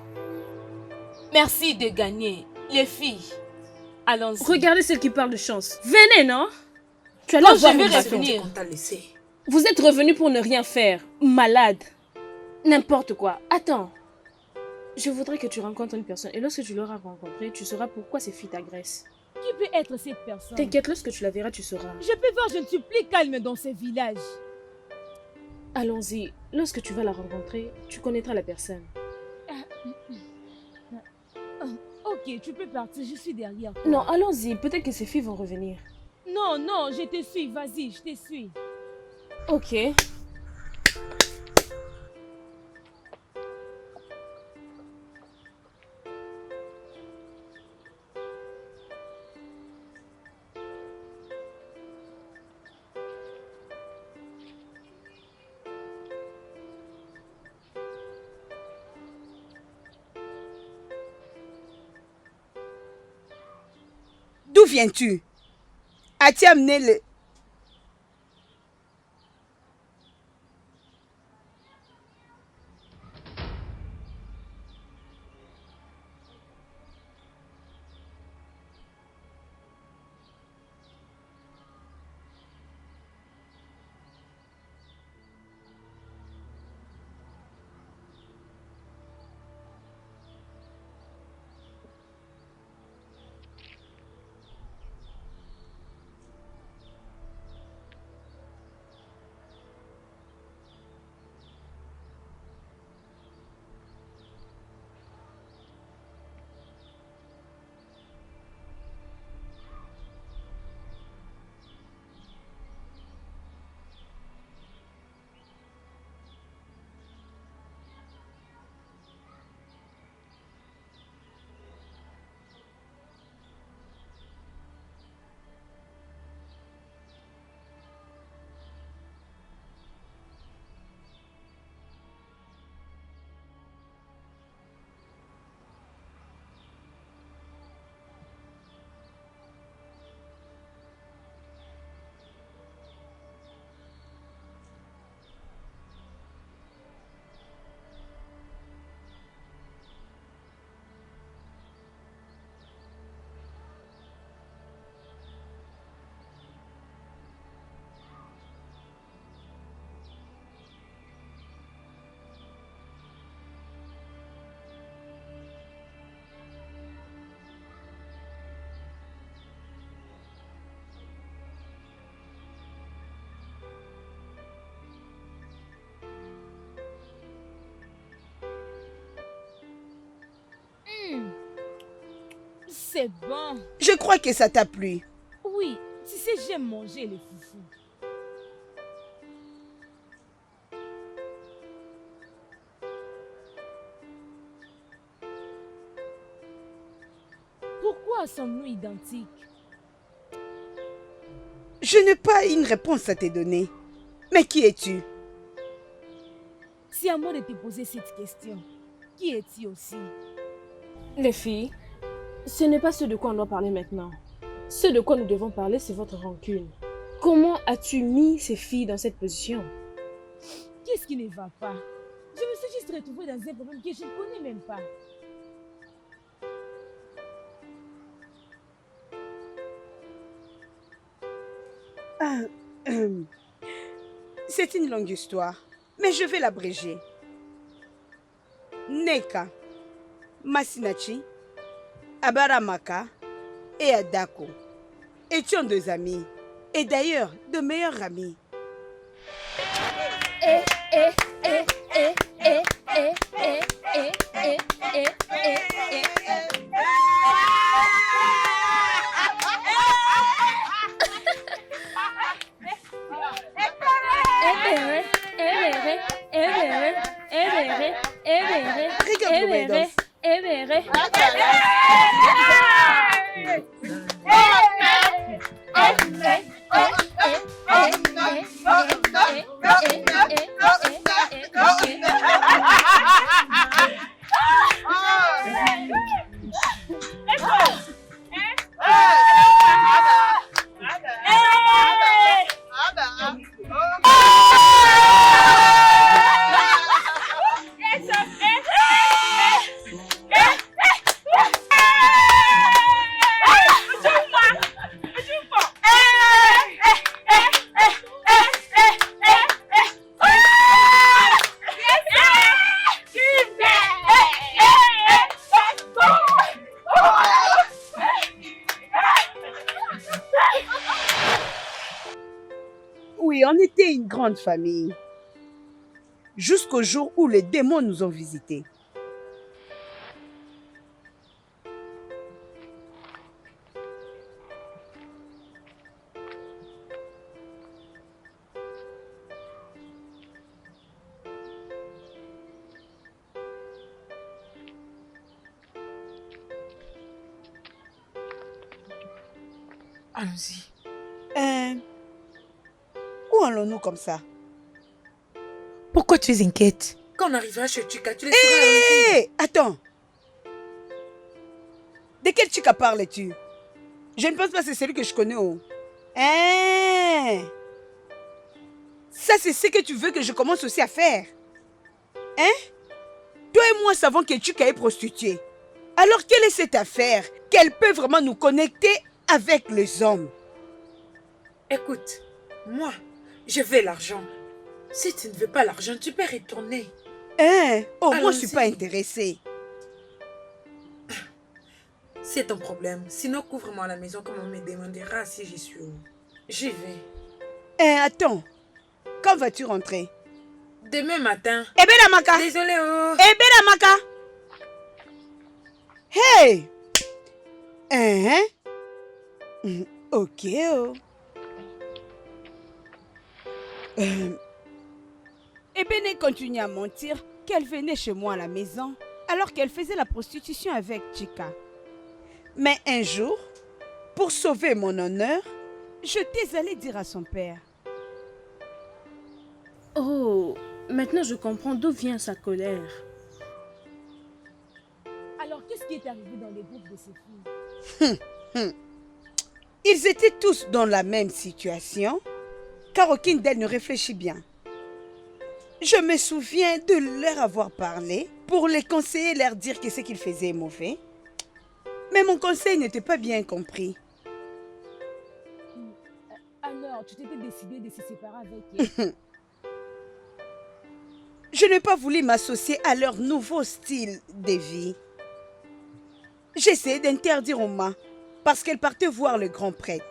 Merci de gagner. Les filles, allons-y. Regardez celle qui parle de chance. Venez, non? Tu as Quand l'air je voir vais mon bâton. revenir. On t'a laissé. Vous êtes revenu pour ne rien faire. Malade. N'importe quoi. Attends. Je voudrais que tu rencontres une personne. Et lorsque tu l'auras rencontrée, tu sauras pourquoi ces filles t'agressent. Qui peut être cette personne? T'inquiète, lorsque tu la verras, tu sauras. Je peux voir, je ne suis plus calme dans ce village. Allons-y. Lorsque tu vas la rencontrer, tu connaîtras la personne. Ok, tu peux partir, je suis derrière toi. Non, allons-y. Peut-être que ces filles vont revenir. Non, non, je te suis, vas-y, je te suis. Ok. D'où viens-tu? As-tu amené le... C'est bon. Je crois que ça t'a plu. Oui, tu sais, j'aime manger les foufous. Pourquoi sommes-nous identiques? Je n'ai pas une réponse à te donner. Mais qui es-tu? C'est à moi de te poser cette question. Qui es-tu aussi? Les filles, ce n'est pas ce de quoi on doit parler maintenant. Ce de quoi nous devons parler, c'est votre rancune. Comment as-tu mis ces filles dans cette position? Qu'est-ce qui ne va pas? Je me suis juste retrouvée dans un problème que je ne connais même pas. C'est une longue histoire, mais je vais l'abréger. Neka, Masinachi, Abaramaka et Adako étions deux amis, et d'ailleurs de meilleurs amis. Oui, on était une grande famille. Jusqu'au jour où les démons nous ont visités. Allons-y. Où allons-nous comme ça? Pourquoi tu es inquiète? Quand on arrivera chez Chika, tu laisseras la maison. Hé, attends. De quel Chika parles-tu? Je ne pense pas que c'est celui que je connais. Oh. Hein? Ça, c'est ce que tu veux que je commence aussi à faire. Hein? Toi et moi savons que Chika est prostituée. Alors, quelle est cette affaire qu'elle peut vraiment nous connecter avec les hommes? Écoute, moi, je veux l'argent. Si tu ne veux pas l'argent, tu peux retourner. Hein? Oh, moi, je ne suis Allons-y. pas intéressée. C'est ton problème. Sinon, couvre-moi la maison comme on me demandera si j'y suis où. J'y vais. Hein, attends. Quand vas-tu rentrer? Demain matin. Eh bien, Amaka! Désolée, oh. Eh bien, Amaka! Hey! Hein? Ok, oh. Ebene continue à mentir qu'elle venait chez moi à la maison alors qu'elle faisait la prostitution avec Chika. Mais un jour, pour sauver mon honneur, je t'ai allé dire à son père. Oh, maintenant je comprends d'où vient sa colère. Alors, qu'est-ce qui est arrivé dans les groupes de ces filles? Ils étaient tous dans la même situation, car aucune d'elles ne réfléchit bien. Je me souviens de leur avoir parlé pour les conseiller, leur dire que ce qu'ils faisaient est mauvais. Mais mon conseil n'était pas bien compris. Alors, tu t'étais décidé de se séparer avec elle? Je n'ai pas voulu m'associer à leur nouveau style de vie. J'essayais d'interdire Oma parce qu'elle partait voir le grand prêtre.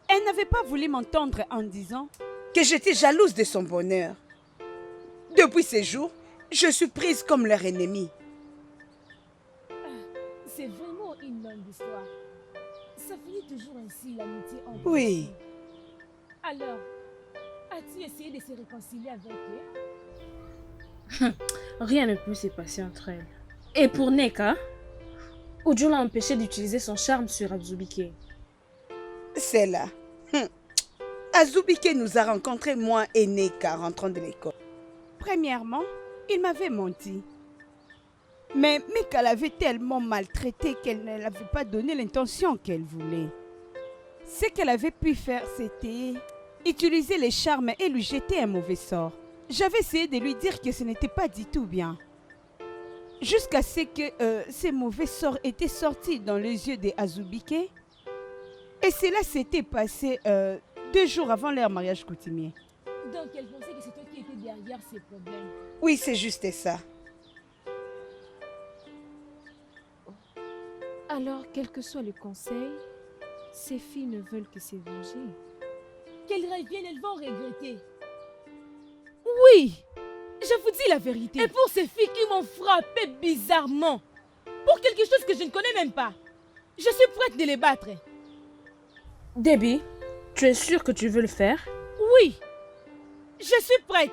Elle n'avait pas voulu m'entendre en disant que j'étais jalouse de son bonheur. Depuis ces jours, je suis prise comme leur ennemie. C'est vraiment une longue histoire. Ça finit toujours ainsi, l'amitié entre Oui. les filles. Alors, as-tu essayé de se réconcilier avec elle? Rien ne peut se passer entre elles. Et pour Neka, Uju l'a empêché d'utiliser son charme sur Azubike. C'est là. Azubike nous a rencontrés, moi et Neka, rentrant de l'école. Premièrement, il m'avait menti. Mais Meka l'avait tellement maltraité qu'elle ne l'avait pas donné l'intention qu'elle voulait. Ce qu'elle avait pu faire, c'était utiliser les charmes et lui jeter un mauvais sort. J'avais essayé de lui dire que ce n'était pas du tout bien. Jusqu'à ce que ces mauvais sorts étaient sortis dans les yeux de Azubike. Et cela s'était passé 2 jours avant leur mariage coutumier. Donc, elle pensait que c'est toi qui étais derrière ces problèmes. Oui, c'est juste ça. Alors, quel que soit le conseil, ces filles ne veulent que se venger. Qu'elles reviennent, elles vont regretter. Oui, je vous dis la vérité. Et pour ces filles qui m'ont frappé bizarrement, pour quelque chose que je ne connais même pas, je suis prête de les battre. Debbie, tu es sûre que tu veux le faire? Oui, je suis prête.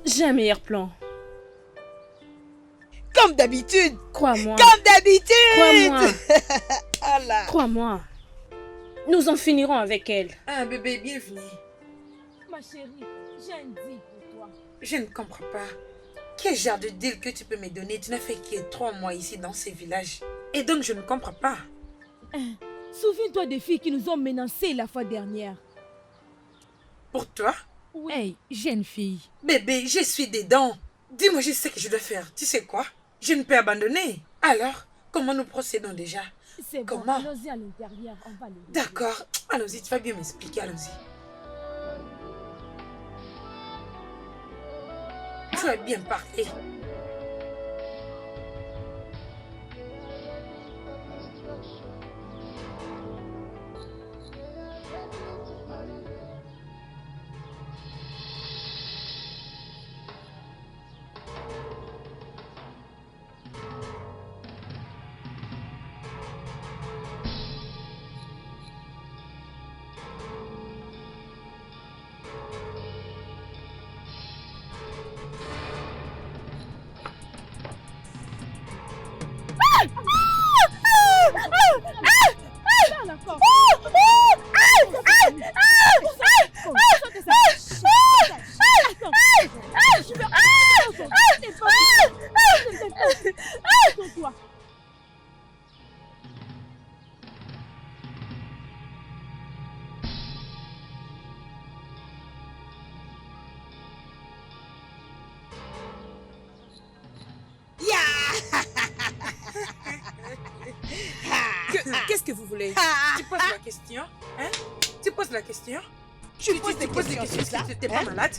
J'ai un meilleur plan. Comme d'habitude. Crois-moi. Comme d'habitude. Crois-moi. Allah. Crois-moi. Nous en finirons avec elle. Ah, bébé, bienvenue. Ma chérie, j'ai un deal pour toi. Je ne comprends pas. Quel genre de deal que tu peux me donner? Tu n'as fait que 3 mois ici dans ces villages. Et donc, je ne comprends pas. Souviens-toi des filles qui nous ont menacés la fois dernière. Pour toi? Oui. Hey, jeune fille. Bébé, je suis dedans. Dis-moi, je sais ce que je dois faire. Tu sais quoi? Je ne peux abandonner. Alors, comment nous procédons déjà? C'est bon, Comment? allons-y à l'intérieur, on va les régler. D'accord. Allons-y, tu vas bien m'expliquer. Allons-y. Tu as bien parlé. Toi. Qu'est-ce que vous voulez? Tu poses la question? Hein? Tu poses la question? Tu poses des poses questions, c'est ça? Tu n'es pas malade?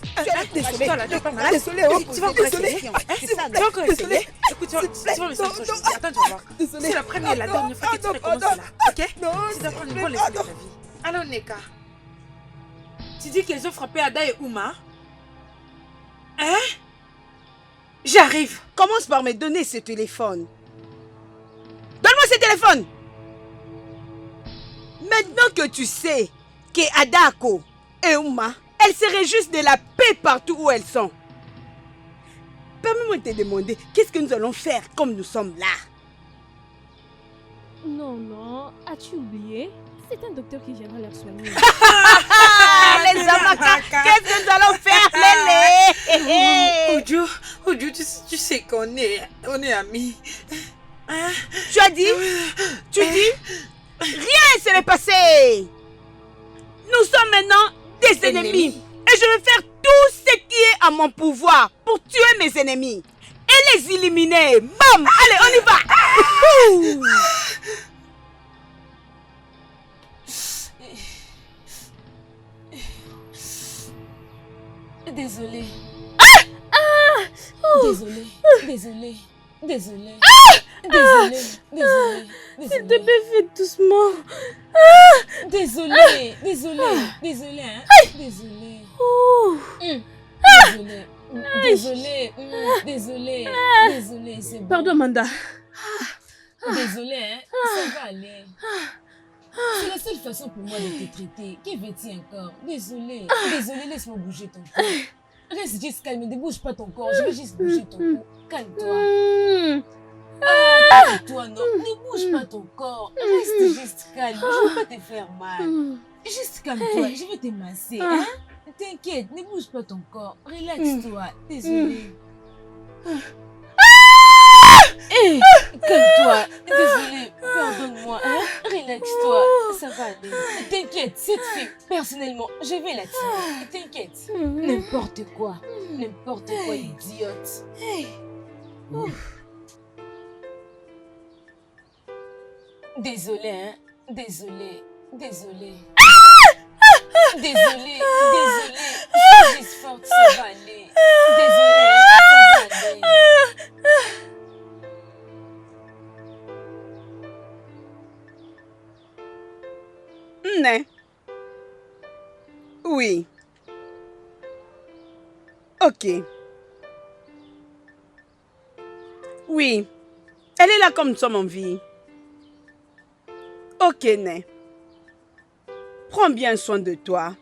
Désolé. Toi là, tu n'es pas malade? Désolé, Tu vas encore essayer? C'est ça, Tu vas encore désolé. essayer? Écoute, tu vas me faire autre chose. Attends, tu vas voir. C'est la première et la dernière fois que tu recommences cela. Ok? Non, Tu dois prendre une bonne leçon de ta vie. Alors, Neka, tu dis qu'ils ont frappé Ada et Ouma? Hein? J'arrive. Commence par me donner ce téléphone. Donne-moi ce téléphone. Maintenant que tu sais que Adako et Ouma, elles seraient juste de la paix partout où elles sont. Permets-moi de te demander, qu'est-ce que nous allons faire comme nous sommes là? Non, as-tu oublié? C'est un docteur qui viendra leur soigner. Les Amaka, qu'est-ce que nous allons faire, Lélé? Oudjou, tu sais qu'on est amis. Hein? Tu as dit? Tu dis? Rien ne s'est passé. Nous sommes maintenant des ennemis. Et je vais faire tout ce qui est à mon pouvoir pour tuer mes ennemis. Et les éliminer. Bam! Allez, on y va! Désolée. Désolée. S'il te plaît, fais doucement. Désolée. Hein? Désolée. Désolée, c'est bon. Pardon, Amanda. Désolée, hein? Ça va aller. C'est la seule façon pour moi de te traiter. Que veux-tu encore? Désolée, laisse-moi bouger ton cou. Reste juste calme, ne bouge pas ton corps. Je vais juste bouger ton cou. Calme-toi. Calme-toi, non. Ne bouge pas ton corps. Reste juste calme. Je ne veux pas te faire mal. Juste calme-toi. Je vais te masser. Hein? T'inquiète, ne bouge pas ton corps. Relaxe-toi. Désolée. Calme-toi. Désolée. Pardonne-moi. Hein? Relaxe-toi. Ça va aller. T'inquiète, cette fille, personnellement, je vais la tuer. T'inquiète. N'importe quoi, idiote. Désolée, hein? Désolée. Désolée. Je suis juste forte, ça va aller. Désolée, ça va aller. Né. Oui. Ok. Oui. Elle est là comme nous sommes en vie. Ok, Né. Prends bien soin de toi.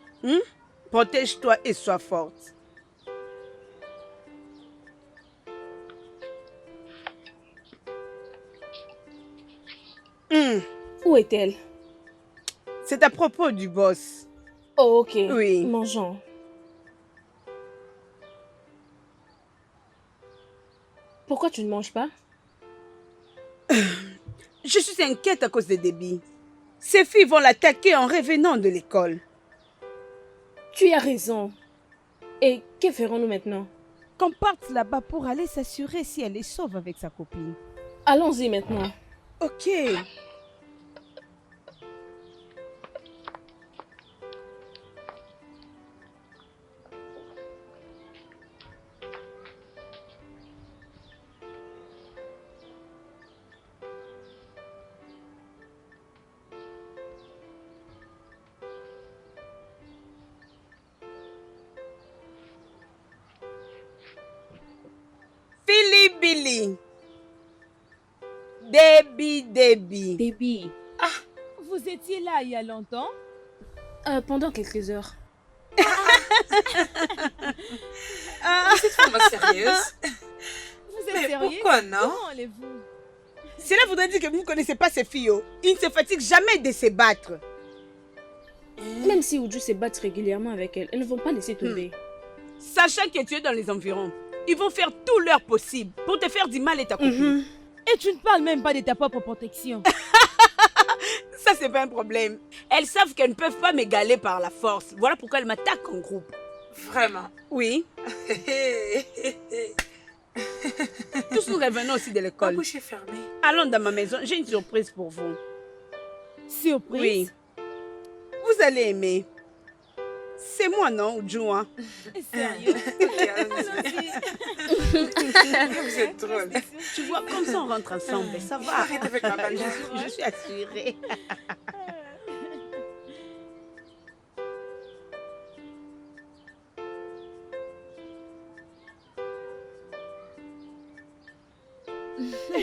Protège-toi et sois forte. Où est-elle? C'est à propos du boss. Oh, ok. Oui. Mangeons. Pourquoi tu ne manges pas? Je suis inquiète à cause des débits. Ces filles vont l'attaquer en revenant de l'école. Tu as raison. Et que ferons-nous maintenant? Qu'on parte là-bas pour aller s'assurer si elle est sauve avec sa copine. Allons-y maintenant. Ok. Billy. Debbie. Baby. Vous étiez là il y a longtemps? Pendant quelques heures. Cette femme sérieuse. Vous êtes Mais sérieux? pourquoi non? Comment allez-vous? Cela voudrait dire que vous ne connaissez pas ces filles. Ils ne se fatiguent jamais de se battre. Même si Oudjou se battent régulièrement avec elles ne vont pas laisser tomber. Sachant que tu es dans les environs, ils vont faire tout leur possible pour te faire du mal et ta copine. Et tu ne parles même pas de ta propre protection. Ça, c'est pas un problème. Elles savent qu'elles ne peuvent pas m'égaler par la force. Voilà pourquoi elles m'attaquent en groupe. Vraiment. Oui. Tous nous revenons aussi de Ma l'école. bouche est fermée. Allons dans ma maison. J'ai une surprise pour vous. Surprise. Oui. Vous allez aimer. C'est moi, non, Uju, hein? Sérieux? Vous êtes drôle. Tu vois, comme ça, on rentre ensemble. Ça va. Arrête avec ma balle. Je suis assurée.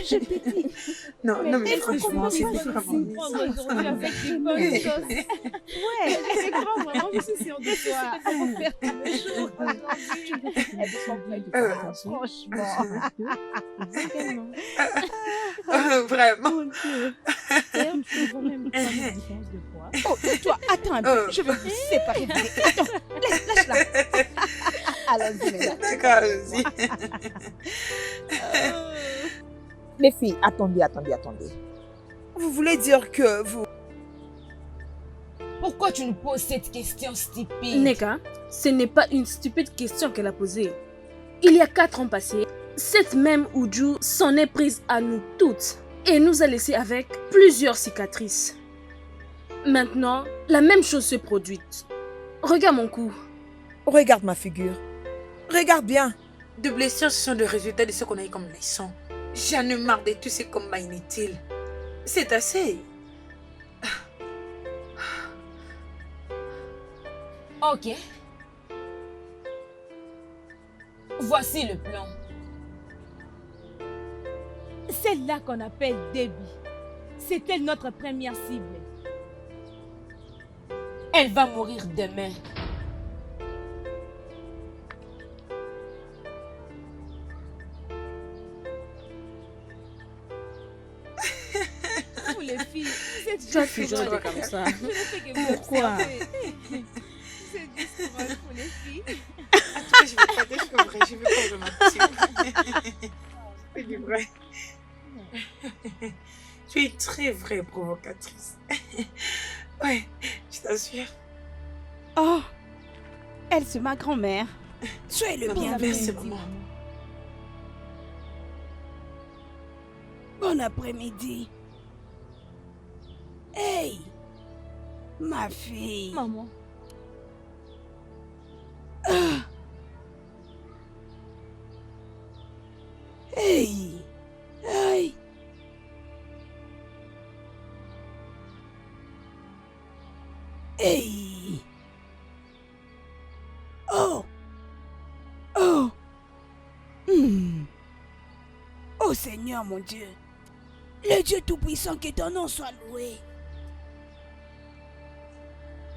Je t'ai dit. Non, non, mais elle franchement, comprend c'est pas vraiment... Prendre aujourd'hui avec des bonnes choses. Ouais. C'est grand, vraiment, je suis sûre de toi. On va faire quelque chose aujourd'hui. Vraiment. D'ailleurs, tu vois même pas la différence de poids. Oh, toi, attends un peu. Je vais vous séparer. Attends, lâche-la. Allons-y, mesdames. D'accord, allons-y. Les filles, attendez. Vous voulez dire que vous... Pourquoi tu nous poses cette question stupide? Neka, ce n'est pas une stupide question qu'elle a posée. Il y a 4 ans passés, cette même Uju s'en est prise à nous toutes et nous a laissé avec plusieurs cicatrices. Maintenant, la même chose se produit. Regarde mon cou. Regarde ma figure. Regarde bien. De blessures, ce sont le résultat de ce qu'on a eu comme leçon. J'en ai marre de tous ces combats inutiles. C'est assez. Ok. Voici le plan. Celle-là qu'on appelle Debbie, c'était notre première cible. Elle va mourir demain. Pour les filles, c'est Tu as juste toujours drôle. été comme ça. Je ne fais que vous Pourquoi? observer. C'est juste drôle pour les filles. En tout cas, je vais pas dire que vrai. Je vais pas mentir. C'est du vrai. Tu es une très vraie provocatrice. Ouais, je t'assure. Oh, elle, c'est ma grand-mère. Soyez le Maman, bienvenu. merci, maman. Bon après-midi. Hey, ma fille. Maman. Hey, hey. Hey. Oh. Oh. Oh Seigneur mon Dieu. Le Dieu Tout-Puissant, que ton nom soit loué.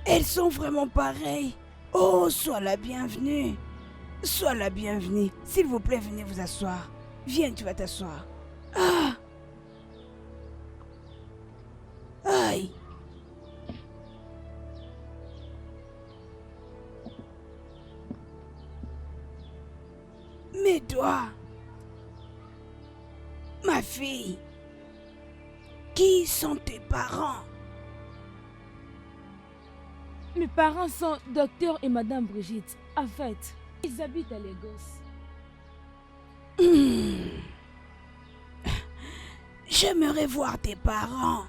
Elles sont vraiment pareilles. Oh, sois la bienvenue. Sois la bienvenue. S'il vous plaît, venez vous asseoir. Viens, tu vas t'asseoir. Ah. Aïe. Mais toi, ma fille, qui sont tes parents? Mes parents sont docteur et madame Brigitte. En fait, ils habitent à Lagos. J'aimerais voir tes parents.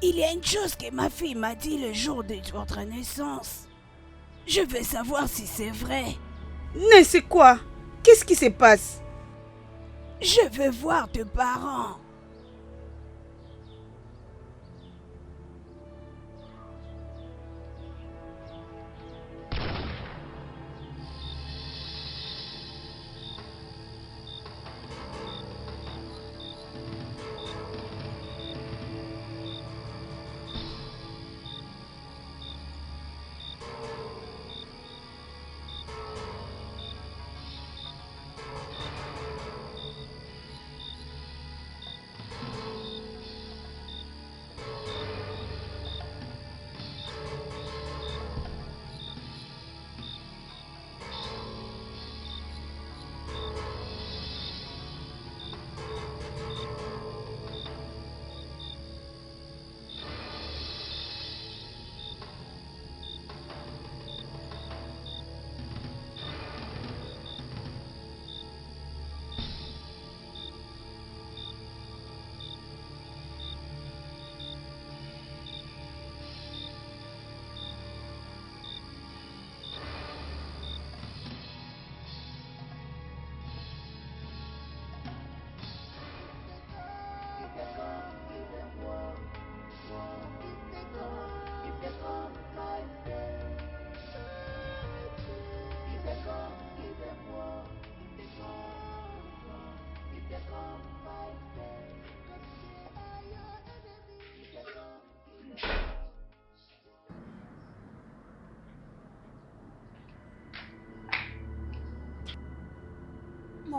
Il y a une chose que ma fille m'a dit le jour de votre naissance. Je veux savoir si c'est vrai. Mais c'est quoi? Qu'est-ce qui se passe? Je veux voir tes parents.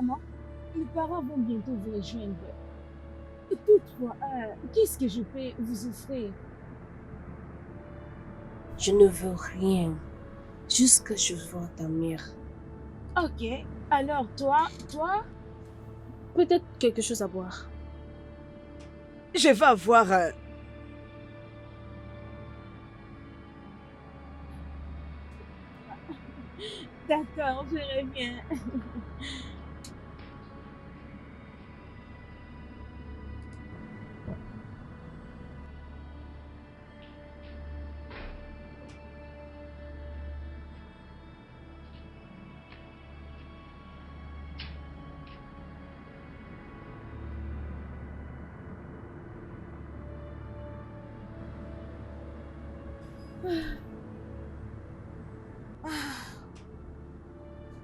Maman, mes parents vont bientôt vous rejoindre. Toutefois, qu'est-ce que je peux vous offrir? Je ne veux rien. Juste que je vois ta mère. Ok, alors toi, Peut-être quelque chose à boire. Je vais avoir d'accord, je reviens.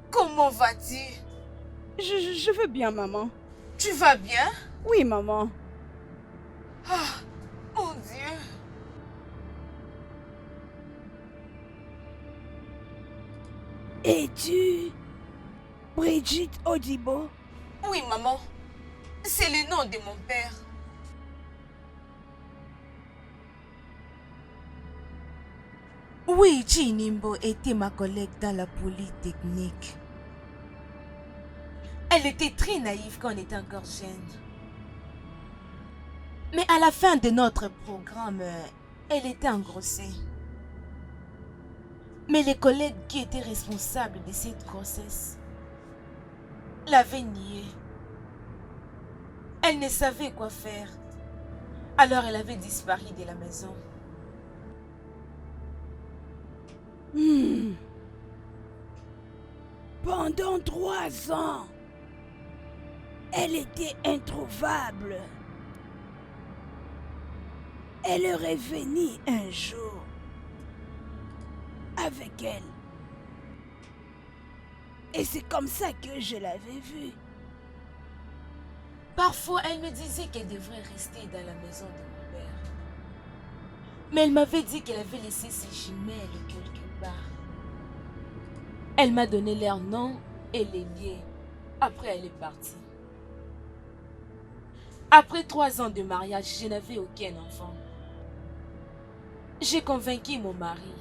Comment vas-tu? je veux bien, maman. Tu vas bien? Oui, maman. Ah, mon Dieu. Es-tu Brigitte Odibo? Oui, maman. C'est le nom de mon père. Oui, Chinimbo était ma collègue dans la polytechnique. Elle était très naïve quand on était encore jeune. Mais à la fin de notre programme, elle était engrossée. Mais les collègues qui étaient responsables de cette grossesse l'avaient niée. Elle ne savait quoi faire. Alors elle avait disparu de la maison. Pendant 3 ans, elle était introuvable. Elle est revenue un jour avec elle. Et c'est comme ça que je l'avais vue. Parfois, elle me disait qu'elle devrait rester dans la maison de mon père. Mais elle m'avait dit qu'elle avait laissé ses jumelles quelque part. Elle m'a donné leur nom et les liens. Après, elle est partie. Après 3 ans de mariage, je n'avais aucun enfant. J'ai convaincu mon mari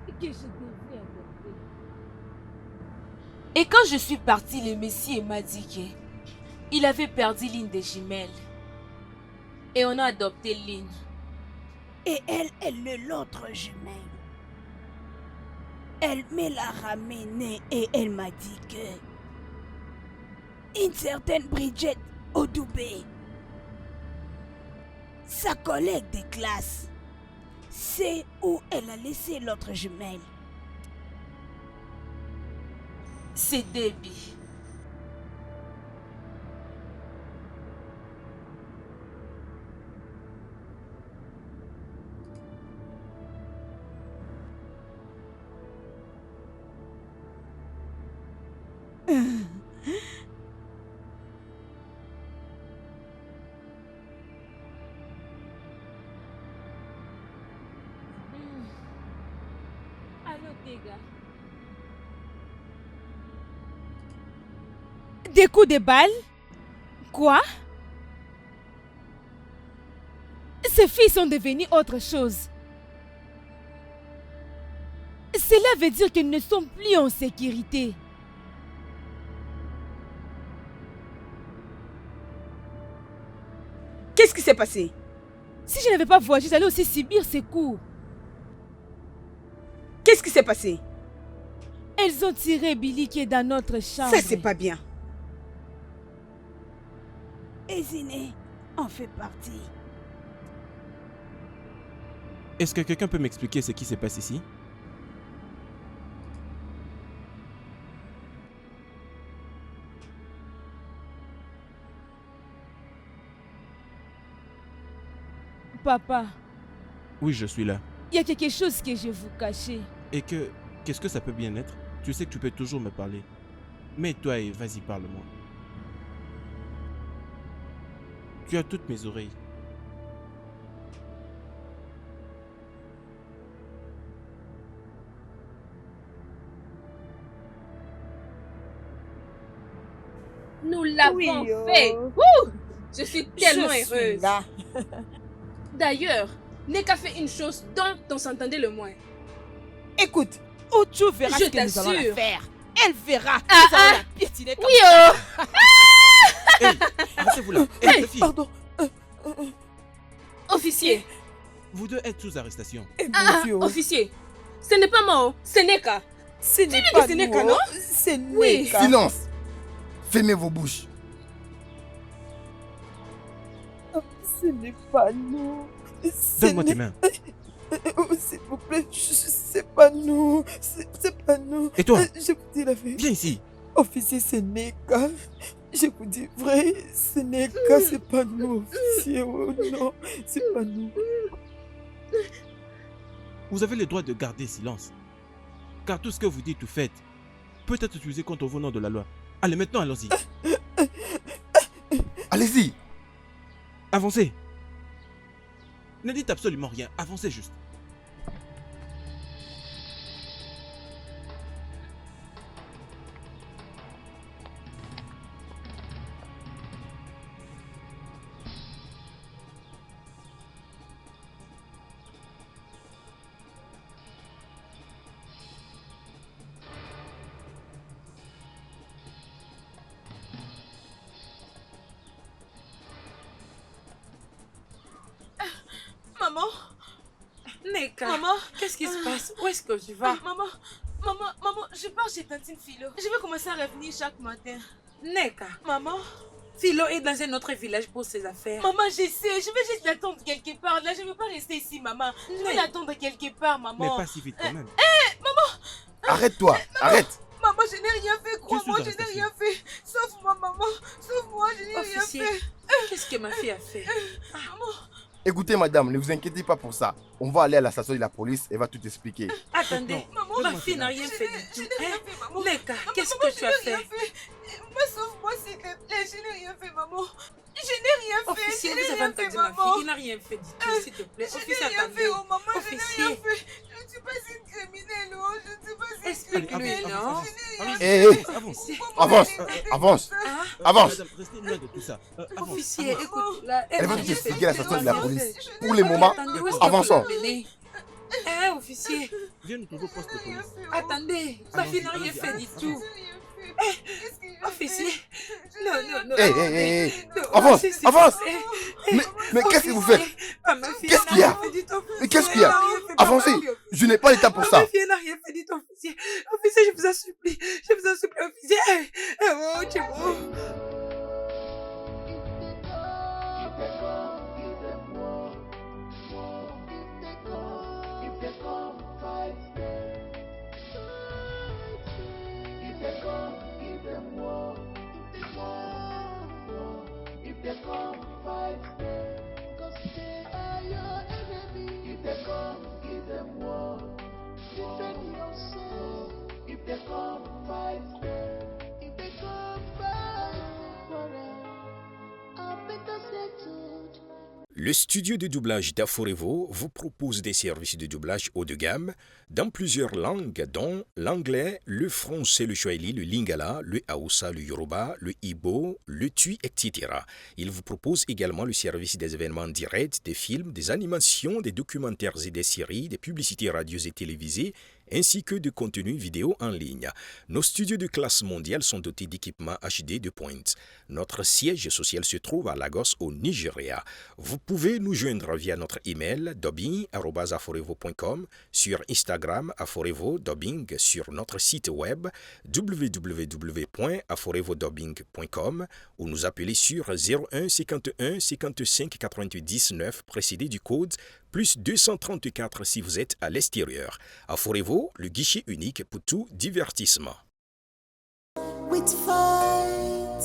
que je devrais adopter. Et quand je suis partie, le Messie m'a dit qu'il avait perdu l'une des jumelles. Et on a adopté l'une. Et elle est l'autre jumelle. Elle me l'a ramenée et elle m'a dit que une certaine Brigitte Odoubé, sa collègue de classe, sait où elle a laissé l'autre jumelle. C'est Debbie. Allô, Tega. Des coups de balle? Quoi? Ces filles sont devenues autre chose. Cela veut dire qu'elles ne sont plus en sécurité. Qu'est-ce qui s'est passé? Si je n'avais pas voyagé, j'allais aussi subir ces coups. Qu'est-ce qui s'est passé? Elles ont tiré Billy qui est dans notre chambre. Ça, c'est pas bien. Eziné en fait partie. Est-ce que quelqu'un peut m'expliquer ce qui se passe ici? Papa, Oui, je suis là. il y a quelque chose que je vous cachais. Et qu'est-ce que ça peut bien être? Tu sais que tu peux toujours me parler. Mets-toi et vas-y, parle-moi. Tu as toutes mes oreilles. l'avons Oui, fait. oh. Ouh, je suis tellement Je suis heureuse. là. D'ailleurs, Neka fait une chose dont on s'entendait le moins. Écoute, Ojo verra Je ce que nous allons la t'assure. faire. Elle verra. Ah, Nous allons ah. la piétiner comme Oui, oh. Hey, arrêtez-vous là. Hey, les filles, pardon. Officier. vous deux êtes sous arrestation. Eh, mon Ah, Dieu. officier. Ce n'est pas moi, oh. C'est Neka. Ce n'est dis que pas c'est nous, Neka, oh. non? C'est Oui. Neka. Silence. Fermez vos bouches. Ce n'est pas nous. Ce Donne-moi tes n'est- mains. Oh, s'il vous plaît, c'est pas nous. C'est pas nous. Et toi, Je vous dis la vérité. viens ici. Officier, c'est Neka. Je vous dis vrai, c'est Neka, c'est pas nous, officier. Oh non, c'est pas nous. Vous avez le droit de garder silence. Car tout ce que vous dites ou faites peut être utilisé contre vous au nom de la loi. Allez, maintenant, allons-y. Allez-y. Avancez. Ne dites absolument rien. Avancez juste. Maman, Neka, maman, qu'est-ce qui se passe? Où est-ce que tu vas? maman, je pars chez Tantine Philo. Je vais commencer à revenir chaque matin. Neka, Maman, Philo est dans un autre village pour ses affaires. maman, je sais, je vais juste l'attendre quelque part. Là, je ne veux pas rester ici, maman. Je vais l'attendre quelque part, Mais maman. pas si vite quand même. Arrête-toi. Arrête. Maman, je n'ai rien fait, crois-moi, suis je n'ai arrestation. rien fait. Sauve-moi, maman, sauve-moi, je n'ai rien Officier, fait. qu'est-ce que ma fille a fait? Écoutez, madame, ne vous inquiétez pas pour ça. On va aller à la station de la police et va tout expliquer. Attendez, Maman, ma fille n'a rien fait du Je tout. n'ai rien Hein? fait, maman. Neka, qu'est-ce Maman, que tu as je n'ai rien fait? Maman, sauve-moi, s'il te plaît, je n'ai rien fait, maman. Je n'ai rien fait, Officier, je vous n'ai avez rien fait, entendu ma maman. fille, il n'a rien fait du tout, s'il te plaît. Je Officier, n'ai rien attendez. fait, oh maman, je n'ai rien Officier, fait. Je ne suis pas une criminelle, oh, je ne suis pas une explique-lui, criminelle. non? Hé, hé, avance, avance, avance. Madame, restez loin de tout ça. Avance. Officier, écoute, là, Elle va n'a tout rien fait expliquer à la du station tout. de la police. Pour le moment, Attendez, où est-ce que vous avançons. l'amenez? Hein, officier, Viens nous trouver au poste de police. attendez, ma fille n'a rien Allons-y, fait du avance, tout. Officier, non, Hé, hé, hé, hé. non, Avance, officier, s'il avance. vous plaît. Mais qu'est-ce que vous faites? Ah, ma fille Qu'est-ce n'a qu'il y a? rien fait du tout, Mais qu'est-ce qu'il y a? officier, elle n'a rien fait, Avancez. ma fille. Je n'ai pas le temps pour Ma ça. fille n'a rien fait du tout, officier. Officier, je vous en supplie, officier. Oh, tu bon. Le studio de doublage d'Aforevo vous propose des services de doublage haut de gamme dans plusieurs langues, dont l'anglais, le français, le swahili, le lingala, le haoussa, le yoruba, le igbo, le tui, etc. Il vous propose également le service des événements directs, des films, des animations, des documentaires et des séries, des publicités radios et télévisées, ainsi que de contenus vidéo en ligne. Nos studios de classe mondiale sont dotés d'équipements HD de pointe. Notre siège social se trouve à Lagos, au Nigeria. Vous pouvez nous joindre via notre email dubbing@aforevo.com, sur Instagram Aforevo Dubbing, sur notre site web www.aforevodubbing.com ou nous appeler sur 01 51 55 99 précédé du code plus 234 si vous êtes à l'extérieur. Aforevo, le guichet unique pour tout divertissement. With fight,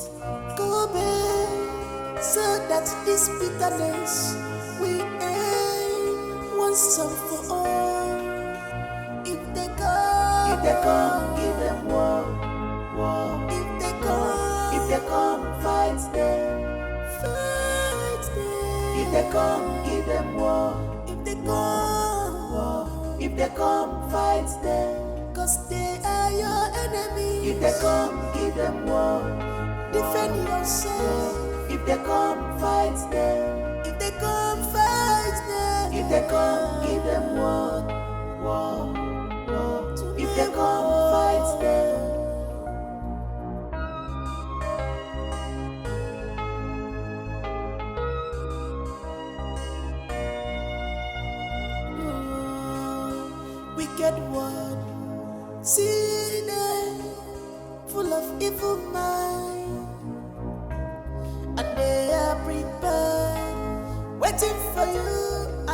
go back, so that this bitterness we end once and for all. If they come, give them war. If they come, fight them. If they come, give them war. If they come, fight them. 'Cause they are your enemy. If they come, give them war. defend yourself. If they come, fight them. If they come, fight them. If they come, give them war. If they come, fight them. Wicked one, sinner, full of evil mind, and they are prepared, waiting for you,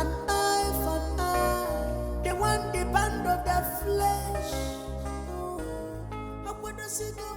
an eye for an eye. They want the band of their flesh. How would I see go